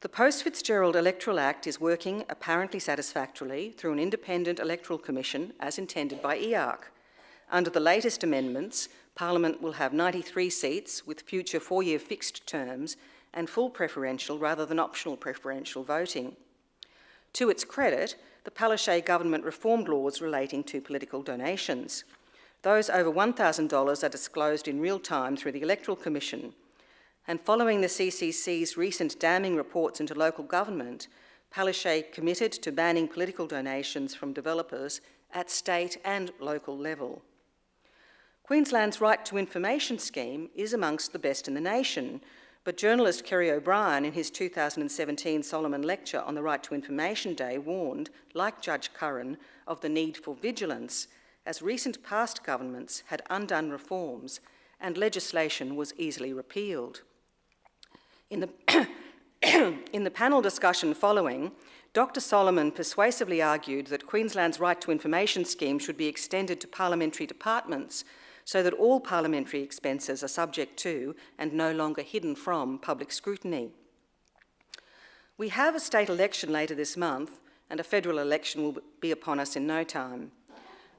The post-Fitzgerald Electoral Act is working apparently satisfactorily through an independent electoral commission as intended by EARC. Under the latest amendments, Parliament will have 93 seats with future 4-year fixed terms and full preferential rather than optional preferential voting. To its credit, the Palaszczuk government reformed laws relating to political donations. Those over $1,000 are disclosed in real time through the Electoral Commission. And following the CCC's recent damning reports into local government, Palaszczuk committed to banning political donations from developers at state and local level. Queensland's Right to Information scheme is amongst the best in the nation, but journalist Kerry O'Brien in his 2017 Solomon Lecture on the Right to Information Day warned, like Judge Curran, of the need for vigilance, as recent past governments had undone reforms and legislation was easily repealed. In the panel discussion following, Dr. Solomon persuasively argued that Queensland's Right to Information scheme should be extended to parliamentary departments so that all parliamentary expenses are subject to and no longer hidden from public scrutiny. We have a state election later this month and a federal election will be upon us in no time.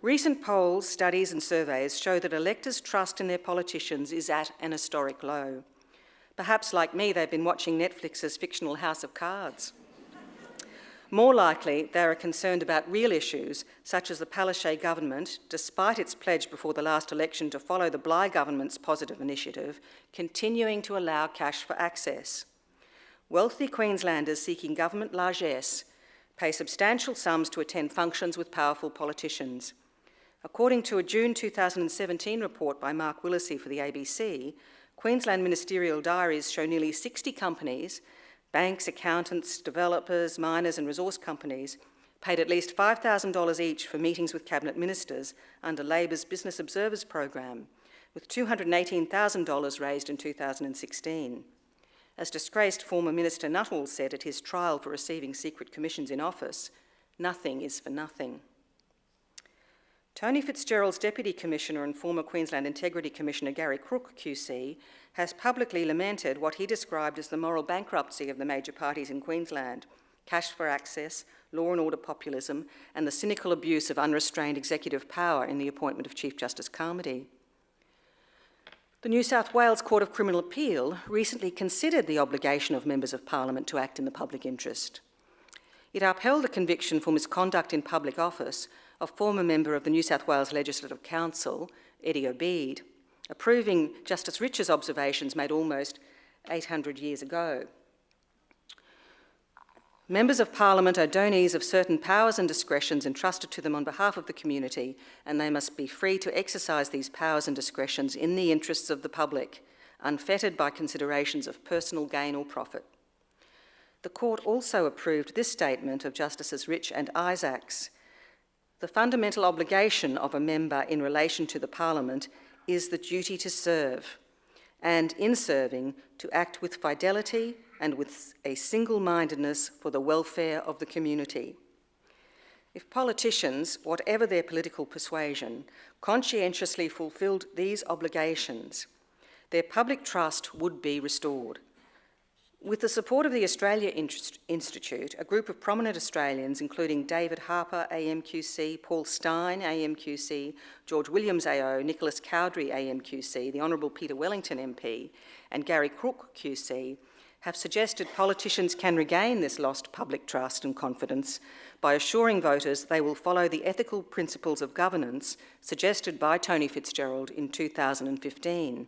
Recent polls, studies and surveys show that electors' trust in their politicians is at an historic low. Perhaps like me, they've been watching Netflix's fictional House of Cards. More likely, they are concerned about real issues, such as the Palaszczuk government, despite its pledge before the last election to follow the Bligh government's positive initiative, continuing to allow cash for access. Wealthy Queenslanders seeking government largesse pay substantial sums to attend functions with powerful politicians. According to a June 2017 report by Mark Willesee for the ABC, Queensland ministerial diaries show nearly 60 companies, banks, accountants, developers, miners and resource companies paid at least $5,000 each for meetings with cabinet ministers under Labor's Business Observers program, with $218,000 raised in 2016. As disgraced former Minister Nuttall said at his trial for receiving secret commissions in office, nothing is for nothing. Tony Fitzgerald's Deputy Commissioner and former Queensland Integrity Commissioner Gary Crook QC has publicly lamented what he described as the moral bankruptcy of the major parties in Queensland, cash for access, law and order populism, and the cynical abuse of unrestrained executive power in the appointment of Chief Justice Carmody. The New South Wales Court of Criminal Appeal recently considered the obligation of members of Parliament to act in the public interest. It upheld a conviction for misconduct in public office of former member of the New South Wales Legislative Council, Eddie Obeid, approving Justice Rich's observations made almost 800 years ago. Members of Parliament are donees of certain powers and discretions entrusted to them on behalf of the community, and they must be free to exercise these powers and discretions in the interests of the public, unfettered by considerations of personal gain or profit. The Court also approved this statement of Justices Rich and Isaacs. The fundamental obligation of a member in relation to the Parliament is the duty to serve, and in serving, to act with fidelity and with a single-mindedness for the welfare of the community. If politicians, whatever their political persuasion, conscientiously fulfilled these obligations, their public trust would be restored. With the support of the Australia Institute, a group of prominent Australians, including David Harper, AMQC, Paul Stein, AMQC, George Williams AO, Nicholas Cowdery, AMQC, the Honourable Peter Wellington MP, and Gary Crook QC, have suggested politicians can regain this lost public trust and confidence by assuring voters they will follow the ethical principles of governance suggested by Tony Fitzgerald in 2015.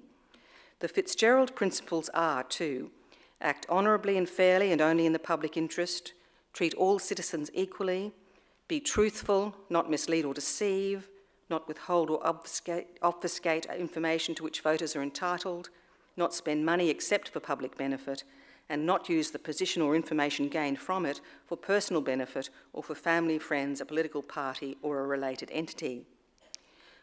The Fitzgerald principles are to act honourably and fairly and only in the public interest, treat all citizens equally, be truthful, not mislead or deceive, not withhold or obfuscate information to which voters are entitled, not spend money except for public benefit, and not use the position or information gained from it for personal benefit or for family, friends, a political party or a related entity.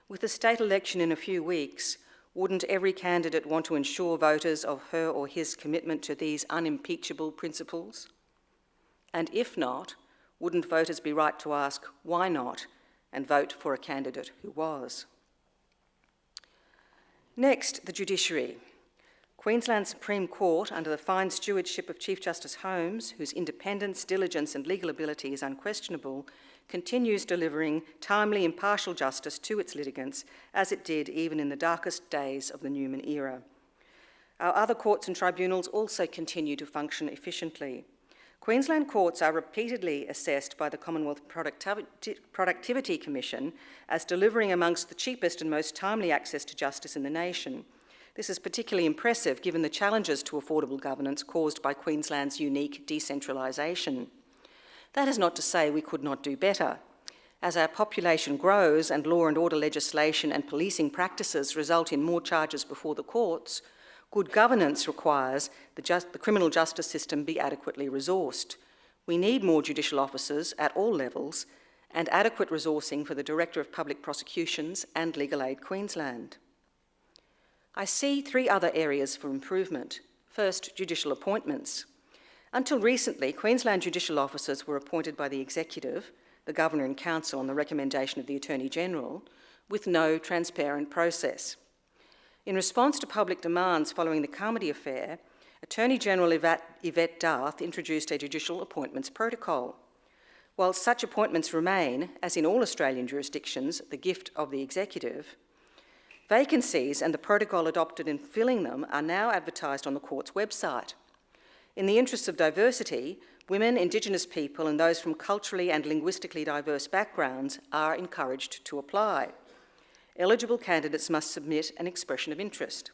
With the state election in a few weeks, wouldn't every candidate want to ensure voters of her or his commitment to these unimpeachable principles? And if not, wouldn't voters be right to ask why not and vote for a candidate who was? Next, the judiciary. Queensland Supreme Court, under the fine stewardship of Chief Justice Holmes, whose independence, diligence and legal ability is unquestionable, continues delivering timely, impartial justice to its litigants, as it did even in the darkest days of the Newman era. Our other courts and tribunals also continue to function efficiently. Queensland courts are repeatedly assessed by the Commonwealth Productivity Commission as delivering amongst the cheapest and most timely access to justice in the nation. This is particularly impressive given the challenges to affordable governance caused by Queensland's unique decentralisation. That is not to say we could not do better. As our population grows and law and order legislation and policing practices result in more charges before the courts, good governance requires the criminal justice system be adequately resourced. We need more judicial officers at all levels and adequate resourcing for the Director of Public Prosecutions and Legal Aid Queensland. I see three other areas for improvement. First, judicial appointments. Until recently, Queensland judicial officers were appointed by the Executive, the Governor and Council on the recommendation of the Attorney-General, with no transparent process. In response to public demands following the Carmody affair, Attorney-General Yvette Darth introduced a judicial appointments protocol. While such appointments remain, as in all Australian jurisdictions, the gift of the Executive, vacancies and the protocol adopted in filling them are now advertised on the court's website. In the interests of diversity, women, Indigenous people and those from culturally and linguistically diverse backgrounds are encouraged to apply. Eligible candidates must submit an expression of interest.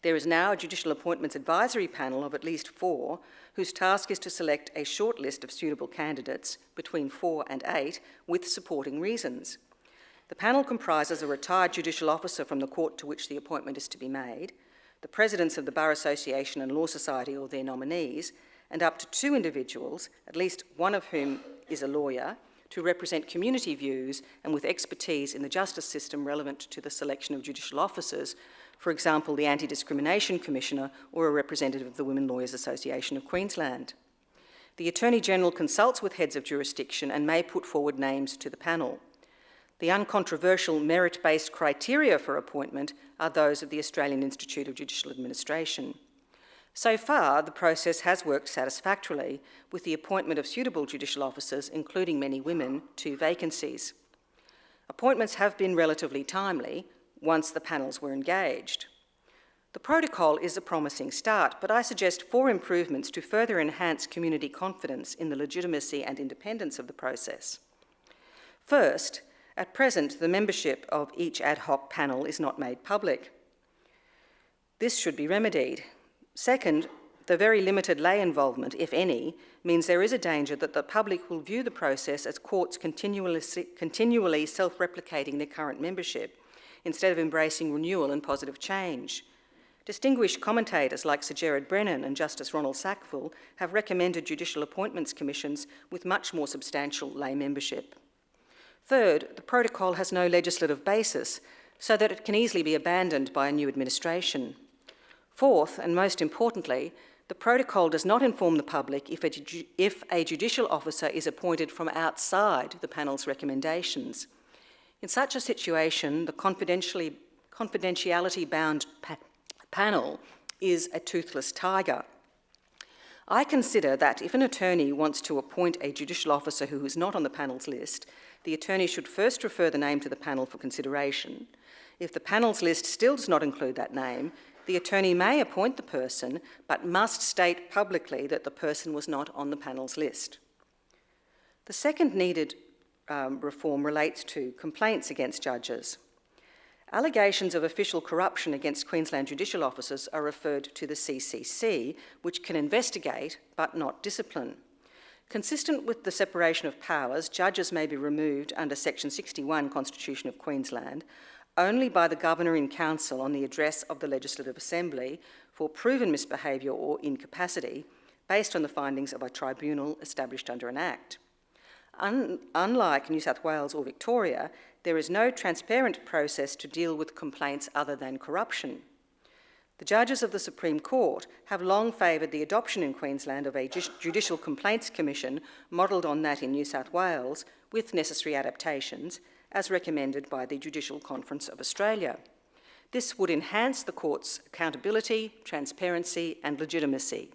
There is now a Judicial Appointments Advisory Panel of at least 4, whose task is to select a short list of suitable candidates, between 4 and 8, with supporting reasons. The panel comprises a retired judicial officer from the court to which the appointment is to be made, the presidents of the Bar Association and Law Society or their nominees, and up to 2 individuals, at least one of whom is a lawyer, to represent community views and with expertise in the justice system relevant to the selection of judicial officers, for example, the Anti-Discrimination Commissioner or a representative of the Women Lawyers Association of Queensland. The Attorney-General consults with heads of jurisdiction and may put forward names to the panel. The uncontroversial merit-based criteria for appointment are those of the Australian Institute of Judicial Administration. So far, the process has worked satisfactorily, with the appointment of suitable judicial officers, including many women, to vacancies. Appointments have been relatively timely once the panels were engaged. The protocol is a promising start, but I suggest 4 improvements to further enhance community confidence in the legitimacy and independence of the process. First, at present, the membership of each ad hoc panel is not made public. This should be remedied. Second, the very limited lay involvement, if any, means there is a danger that the public will view the process as courts continually self-replicating their current membership, instead of embracing renewal and positive change. Distinguished commentators like Sir Gerard Brennan and Justice Ronald Sackville have recommended judicial appointments commissions with much more substantial lay membership. Third, the protocol has no legislative basis, so that it can easily be abandoned by a new administration. Fourth, and most importantly, the protocol does not inform the public if a judicial officer is appointed from outside the panel's recommendations. In such a situation, the confidentiality-bound panel is a toothless tiger. I consider that if an attorney wants to appoint a judicial officer who is not on the panel's list, the attorney should first refer the name to the panel for consideration. If the panel's list still does not include that name, the attorney may appoint the person, but must state publicly that the person was not on the panel's list. The second needed reform relates to complaints against judges. Allegations of official corruption against Queensland judicial officers are referred to the CCC, which can investigate but not discipline. Consistent with the separation of powers, judges may be removed under Section 61 Constitution of Queensland only by the Governor in Council on the address of the Legislative Assembly for proven misbehaviour or incapacity based on the findings of a tribunal established under an Act. Unlike New South Wales or Victoria, there is no transparent process to deal with complaints other than corruption. The judges of the Supreme Court have long favoured the adoption in Queensland of a Judicial Complaints Commission modelled on that in New South Wales, with necessary adaptations, as recommended by the Judicial Conference of Australia. This would enhance the court's accountability, transparency and legitimacy.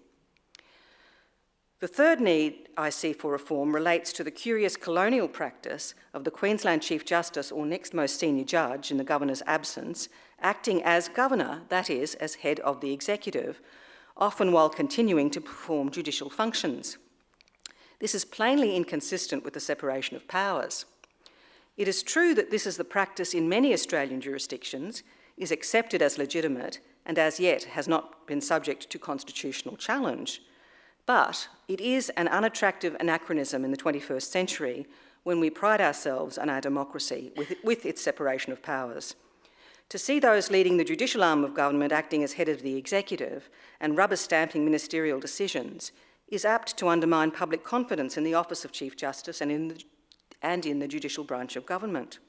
The third need I see for reform relates to the curious colonial practice of the Queensland Chief Justice or next most senior judge in the Governor's absence, acting as Governor, that is, as head of the executive, often while continuing to perform judicial functions. This is plainly inconsistent with the separation of powers. It is true that this is the practice in many Australian jurisdictions, is accepted as legitimate, and as yet has not been subject to constitutional challenge. But it is an unattractive anachronism in the 21st century when we pride ourselves on our democracy with its separation of powers. To see those leading the judicial arm of government acting as head of the executive and rubber-stamping ministerial decisions is apt to undermine public confidence in the office of Chief Justice and in the judicial branch of government.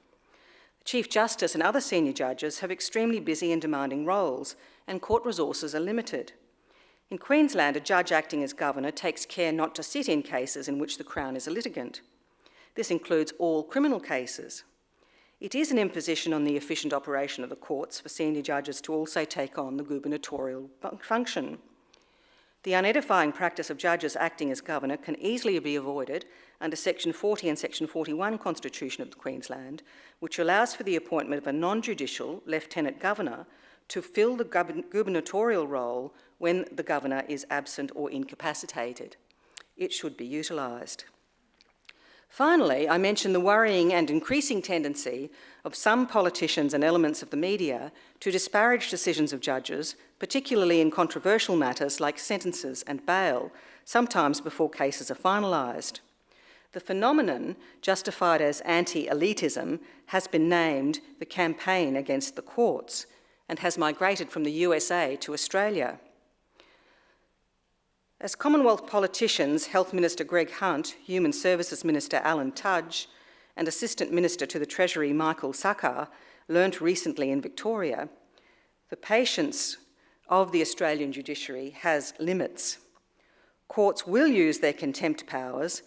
The Chief Justice and other senior judges have extremely busy and demanding roles, and court resources are limited. In Queensland, a judge acting as Governor takes care not to sit in cases in which the Crown is a litigant. This includes all criminal cases. It is an imposition on the efficient operation of the courts for senior judges to also take on the gubernatorial function. The unedifying practice of judges acting as Governor can easily be avoided under Section 40 and Section 41 Constitution of Queensland, which allows for the appointment of a non-judicial Lieutenant Governor to fill the gubernatorial role when the Governor is absent or incapacitated. It should be utilised. Finally, I mention the worrying and increasing tendency of some politicians and elements of the media to disparage decisions of judges, particularly in controversial matters like sentences and bail, sometimes before cases are finalised. The phenomenon, justified as anti-elitism, has been named the campaign against the courts and has migrated from the USA to Australia. As Commonwealth politicians, Health Minister Greg Hunt, Human Services Minister Alan Tudge, and Assistant Minister to the Treasury Michael Sakar learnt recently in Victoria, the patience of the Australian judiciary has limits. Courts will use their contempt powers,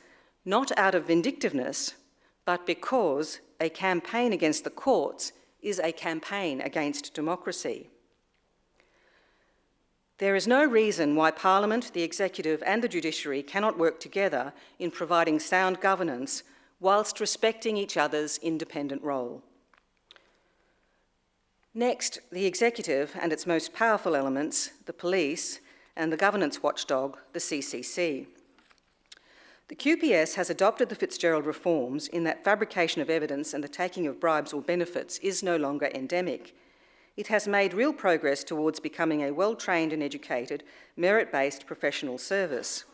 not out of vindictiveness, but because a campaign against the courts is a campaign against democracy. There is no reason why Parliament, the Executive and the Judiciary cannot work together in providing sound governance whilst respecting each other's independent role. Next, the executive and its most powerful elements, the police, and the governance watchdog, the CCC. The QPS has adopted the Fitzgerald reforms in that fabrication of evidence and the taking of bribes or benefits is no longer endemic. It has made real progress towards becoming a well-trained and educated, merit-based professional service.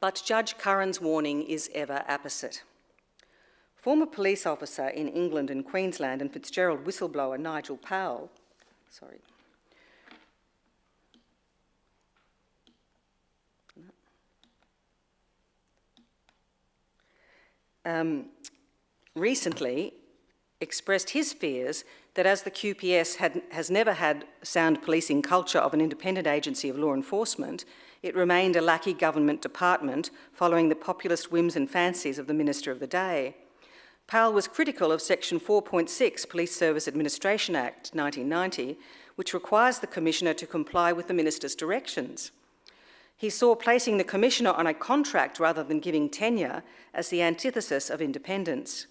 But Judge Curran's warning is ever apposite. Former police officer in England and Queensland and Fitzgerald whistleblower Nigel Powell, recently expressed his fears that as the QPS has never had sound policing culture of an independent agency of law enforcement, it remained a lackey government department following the populist whims and fancies of the Minister of the day. Powell was critical of Section 4.6 Police Service Administration Act 1990, which requires the Commissioner to comply with the Minister's directions. He saw placing the Commissioner on a contract rather than giving tenure as the antithesis of independence.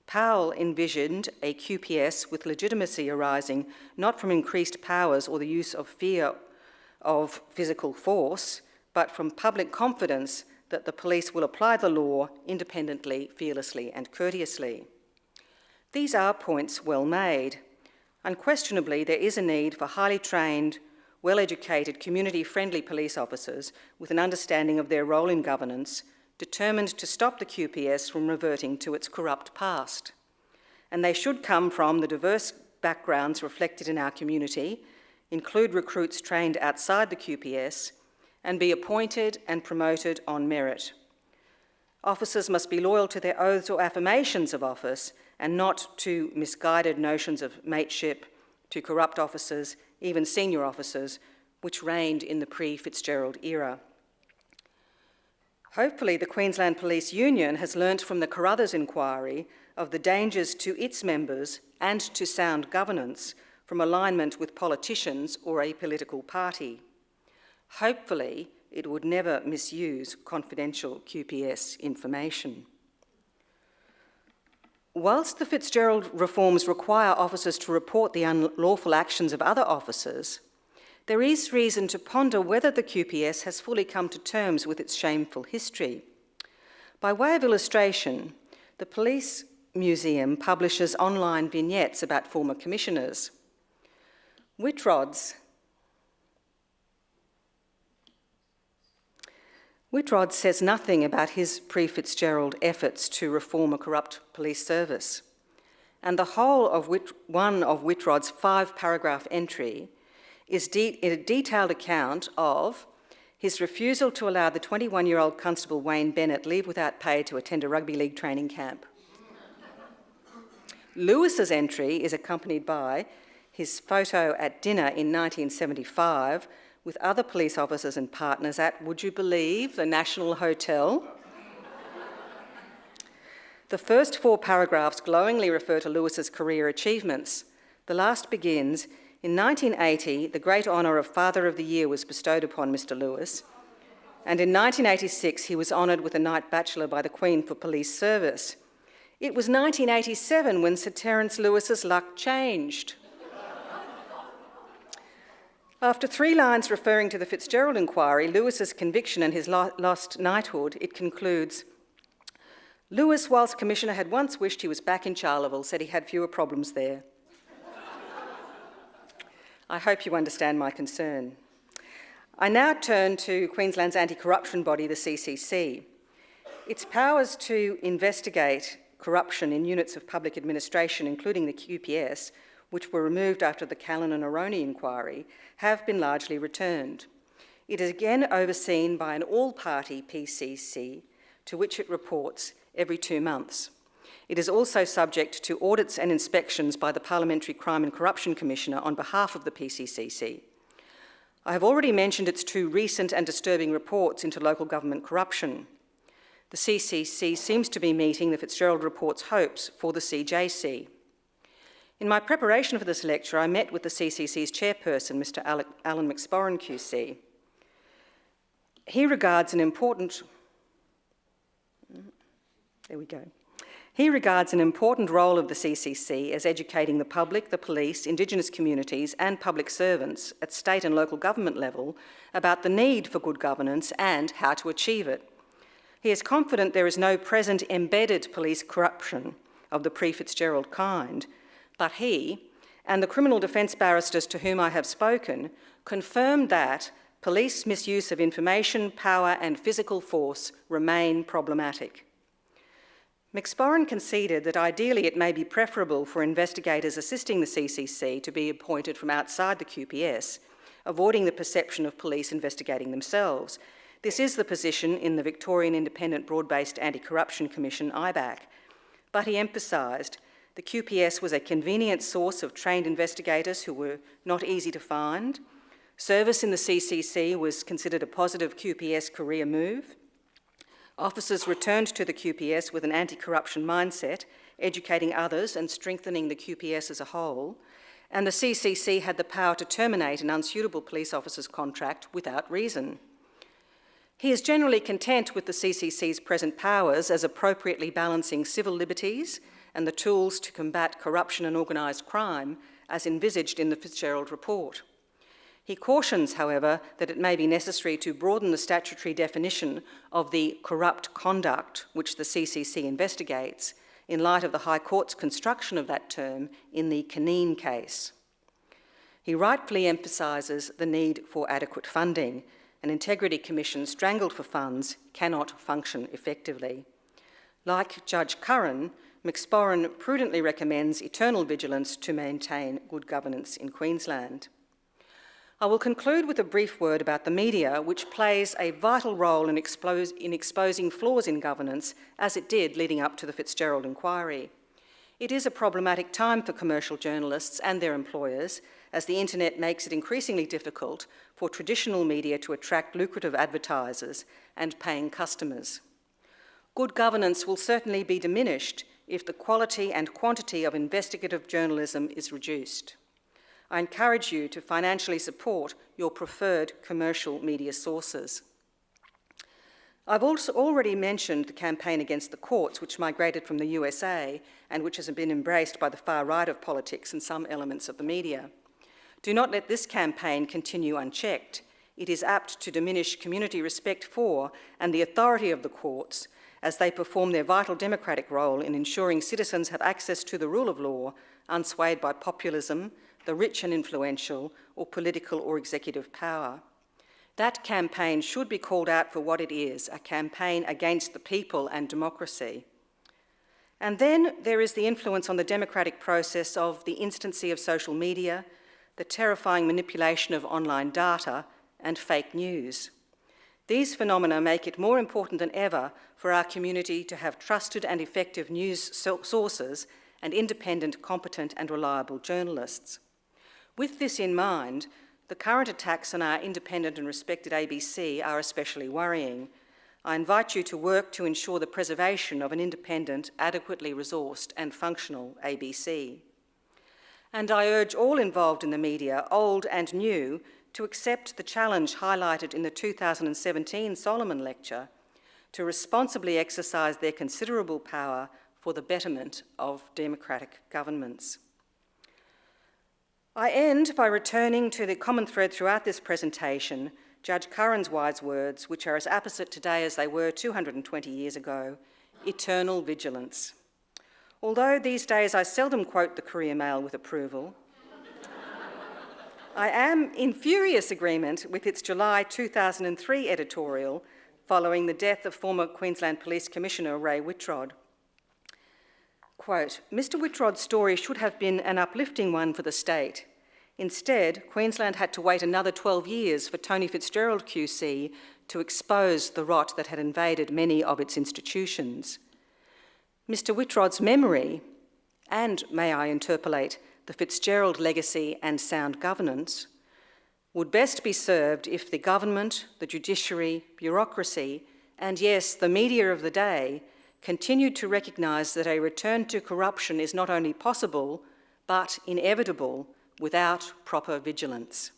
Powell envisioned a QPS with legitimacy arising not from increased powers or the use of fear of physical force, but from public confidence that the police will apply the law independently, fearlessly and courteously. These are points well made. Unquestionably, there is a need for highly trained, well-educated, community-friendly police officers with an understanding of their role in governance, determined to stop the QPS from reverting to its corrupt past. And they should come from the diverse backgrounds reflected in our community, include recruits trained outside the QPS, and be appointed and promoted on merit. Officers must be loyal to their oaths or affirmations of office and not to misguided notions of mateship, to corrupt officers, even senior officers, which reigned in the pre-Fitzgerald era. Hopefully, the Queensland Police Union has learnt from the Carruthers Inquiry of the dangers to its members and to sound governance from alignment with politicians or a political party. Hopefully, it would never misuse confidential QPS information. Whilst the Fitzgerald reforms require officers to report the unlawful actions of other officers, there is reason to ponder whether the QPS has fully come to terms with its shameful history. By way of illustration, the Police Museum publishes online vignettes about former commissioners. Whitrods says nothing about his pre-Fitzgerald efforts to reform a corrupt police service. And the whole of one of Whitrod's 5-paragraph entry is a detailed account of his refusal to allow the 21-year-old Constable Wayne Bennett leave without pay to attend a rugby league training camp. Lewis's entry is accompanied by his photo at dinner in 1975 with other police officers and partners at, would you believe, the National Hotel. The first 4 paragraphs glowingly refer to Lewis's career achievements. The last begins, in 1980, the great honour of Father of the Year was bestowed upon Mr. Lewis, and in 1986 he was honoured with a Knight Bachelor by the Queen for police service. It was 1987 when Sir Terence Lewis's luck changed. After 3 lines referring to the Fitzgerald Inquiry, Lewis's conviction and his lost knighthood, it concludes, Lewis, whilst Commissioner, had once wished he was back in Charleville, said he had fewer problems there. I hope you understand my concern. I now turn to Queensland's anti-corruption body, the CCC. Its powers to investigate corruption in units of public administration, including the QPS, which were removed after the Callan and Oroni inquiry, have been largely returned. It is again overseen by an all-party PCC, to which it reports every 2 months. It is also subject to audits and inspections by the Parliamentary Crime and Corruption Commissioner on behalf of the PCCC. I have already mentioned its 2 recent and disturbing reports into local government corruption. The CCC seems to be meeting the Fitzgerald Report's hopes for the CJC. In my preparation for this lecture, I met with the CCC's chairperson, Mr. Alan McSporran QC. He regards an important He regards an important role of the CCC as educating the public, the police, Indigenous communities and public servants at state and local government level about the need for good governance and how to achieve it. He is confident there is no present embedded police corruption of the pre-Fitzgerald kind, but he and the criminal defence barristers to whom I have spoken confirmed that police misuse of information, power and physical force remain problematic. McSporran conceded that ideally it may be preferable for investigators assisting the CCC to be appointed from outside the QPS, avoiding the perception of police investigating themselves. This is the position in the Victorian Independent Broad-Based Anti-Corruption Commission, IBAC, but he emphasised the QPS was a convenient source of trained investigators who were not easy to find. Service in the CCC was considered a positive QPS career move. Officers returned to the QPS with an anti-corruption mindset, educating others and strengthening the QPS as a whole, and the CCC had the power to terminate an unsuitable police officer's contract without reason. He is generally content with the CCC's present powers as appropriately balancing civil liberties and the tools to combat corruption and organised crime as envisaged in the Fitzgerald report. He cautions, however, that it may be necessary to broaden the statutory definition of the corrupt conduct which the CCC investigates in light of the High Court's construction of that term in the Condon case. He rightfully emphasises the need for adequate funding. An integrity commission strangled for funds cannot function effectively. Like Judge Curran, McSporran prudently recommends eternal vigilance to maintain good governance in Queensland. I will conclude with a brief word about the media, which plays a vital role in exposing flaws in governance, as it did leading up to the Fitzgerald Inquiry. It is a problematic time for commercial journalists and their employers, as the internet makes it increasingly difficult for traditional media to attract lucrative advertisers and paying customers. Good governance will certainly be diminished if the quality and quantity of investigative journalism is reduced. I encourage you to financially support your preferred commercial media sources. I've also already mentioned the campaign against the courts, which migrated from the USA and which has been embraced by the far right of politics and some elements of the media. Do not let this campaign continue unchecked. It is apt to diminish community respect for and the authority of the courts as they perform their vital democratic role in ensuring citizens have access to the rule of law, unswayed by populism, the rich and influential, or political or executive power. That campaign should be called out for what it is, a campaign against the people and democracy. And then there is the influence on the democratic process of the instancy of social media, the terrifying manipulation of online data, and fake news. These phenomena make it more important than ever for our community to have trusted and effective news sources and independent, competent and reliable journalists. With this in mind, the current attacks on our independent and respected ABC are especially worrying. I invite you to work to ensure the preservation of an independent, adequately resourced and functional ABC. And I urge all involved in the media, old and new, to accept the challenge highlighted in the 2017 Solomon Lecture to responsibly exercise their considerable power for the betterment of democratic governments. I end by returning to the common thread throughout this presentation, Judge Curran's wise words, which are as apposite today as they were 220 years ago: eternal vigilance. Although these days I seldom quote the Courier Mail with approval, I am in furious agreement with its July 2003 editorial following the death of former Queensland Police Commissioner Ray Whitrod. Quote, "Mr. Whitrod's story should have been an uplifting one for the state. Instead, Queensland had to wait another 12 years for Tony Fitzgerald QC to expose the rot that had invaded many of its institutions. Mr. Whitrod's memory, and, may I interpolate, the Fitzgerald legacy and sound governance, would best be served if the government, the judiciary, bureaucracy, and yes, the media of the day continued to recognise that a return to corruption is not only possible, but inevitable without proper vigilance.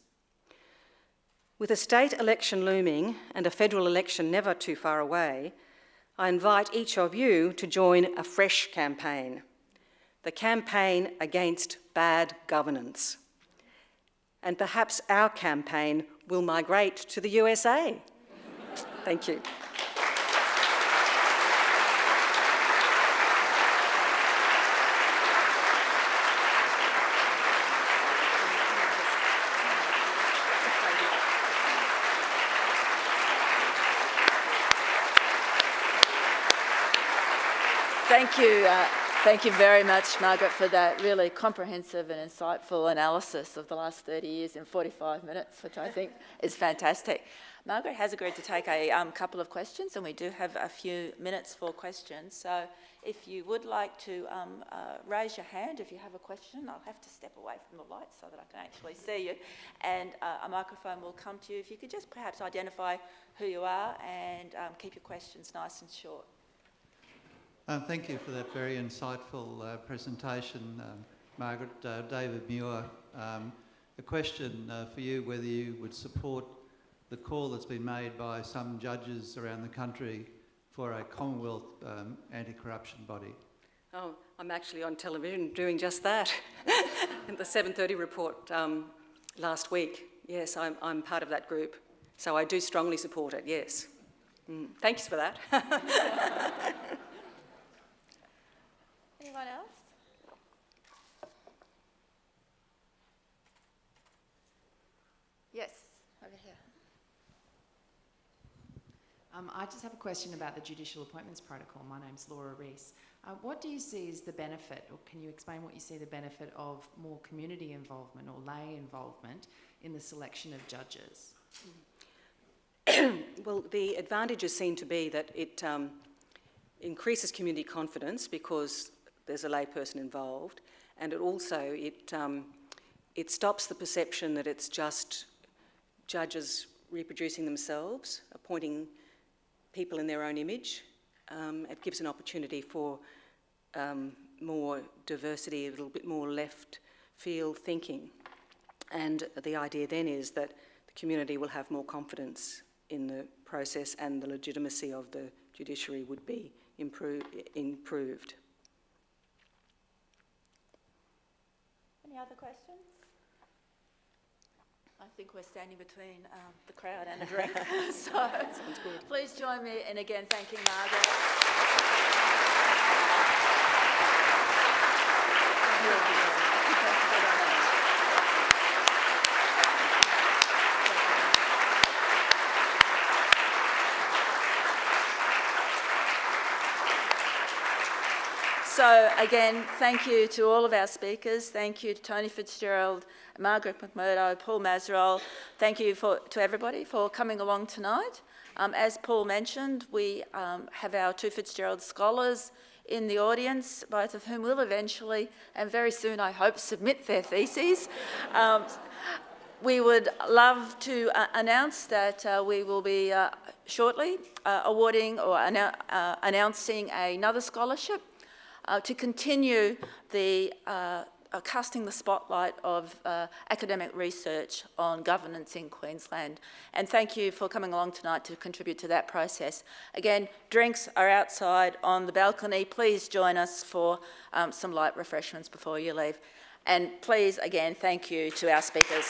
With a state election looming and a federal election never too far away, I invite each of you to join a fresh campaign, the campaign against bad governance. And perhaps our campaign will migrate to the USA. Thank you. Thank you very much, Margaret, for that really comprehensive and insightful analysis of the last 30 years in 45 minutes, which I think is fantastic. Margaret has agreed to take a couple of questions, and we do have a few minutes for questions. So if you would like to raise your hand if you have a question, I'll have to step away from the light so that I can actually see you, and a microphone will come to you. If you could just perhaps identify who you are and keep your questions nice and short. Thank you for that very insightful presentation, Margaret. David Muir, a question for you, whether you would support the call that's been made by some judges around the country for a Commonwealth anti-corruption body. Oh, I'm actually on television doing just that in the 7:30 report last week. Yes, I'm part of that group, so I do strongly support it, yes. Thanks for that. Anyone else? Yes, over here. I just have a question about the Judicial Appointments Protocol. My name's Laura Rees. What do you see as the benefit, or can you explain what you see the benefit of more community involvement or lay involvement in the selection of judges? Well, the advantages seem to be that it increases community confidence because there's a layperson involved, and it also it stops the perception that it's just judges reproducing themselves, appointing people in their own image. It gives an opportunity for more diversity, a little bit more left field thinking, and the idea then is that the community will have more confidence in the process, and the legitimacy of the judiciary would be improved. Any other questions? I think we're standing between the crowd and a drink, so please join me in again thanking Margaret. So again, thank you to all of our speakers. Thank you to Tony Fitzgerald, Margaret McMurdo, Paul Mazerol. Thank you to everybody for coming along tonight. As Paul mentioned, we have our two Fitzgerald scholars in the audience, both of whom will eventually, and very soon I hope, submit their theses. We would love to announce that we will be shortly awarding or announcing another scholarship to continue the casting the spotlight of academic research on governance in Queensland. And thank you for coming along tonight to contribute to that process. Again, drinks are outside on the balcony. Please join us for some light refreshments before you leave. And please, again, thank you to our speakers.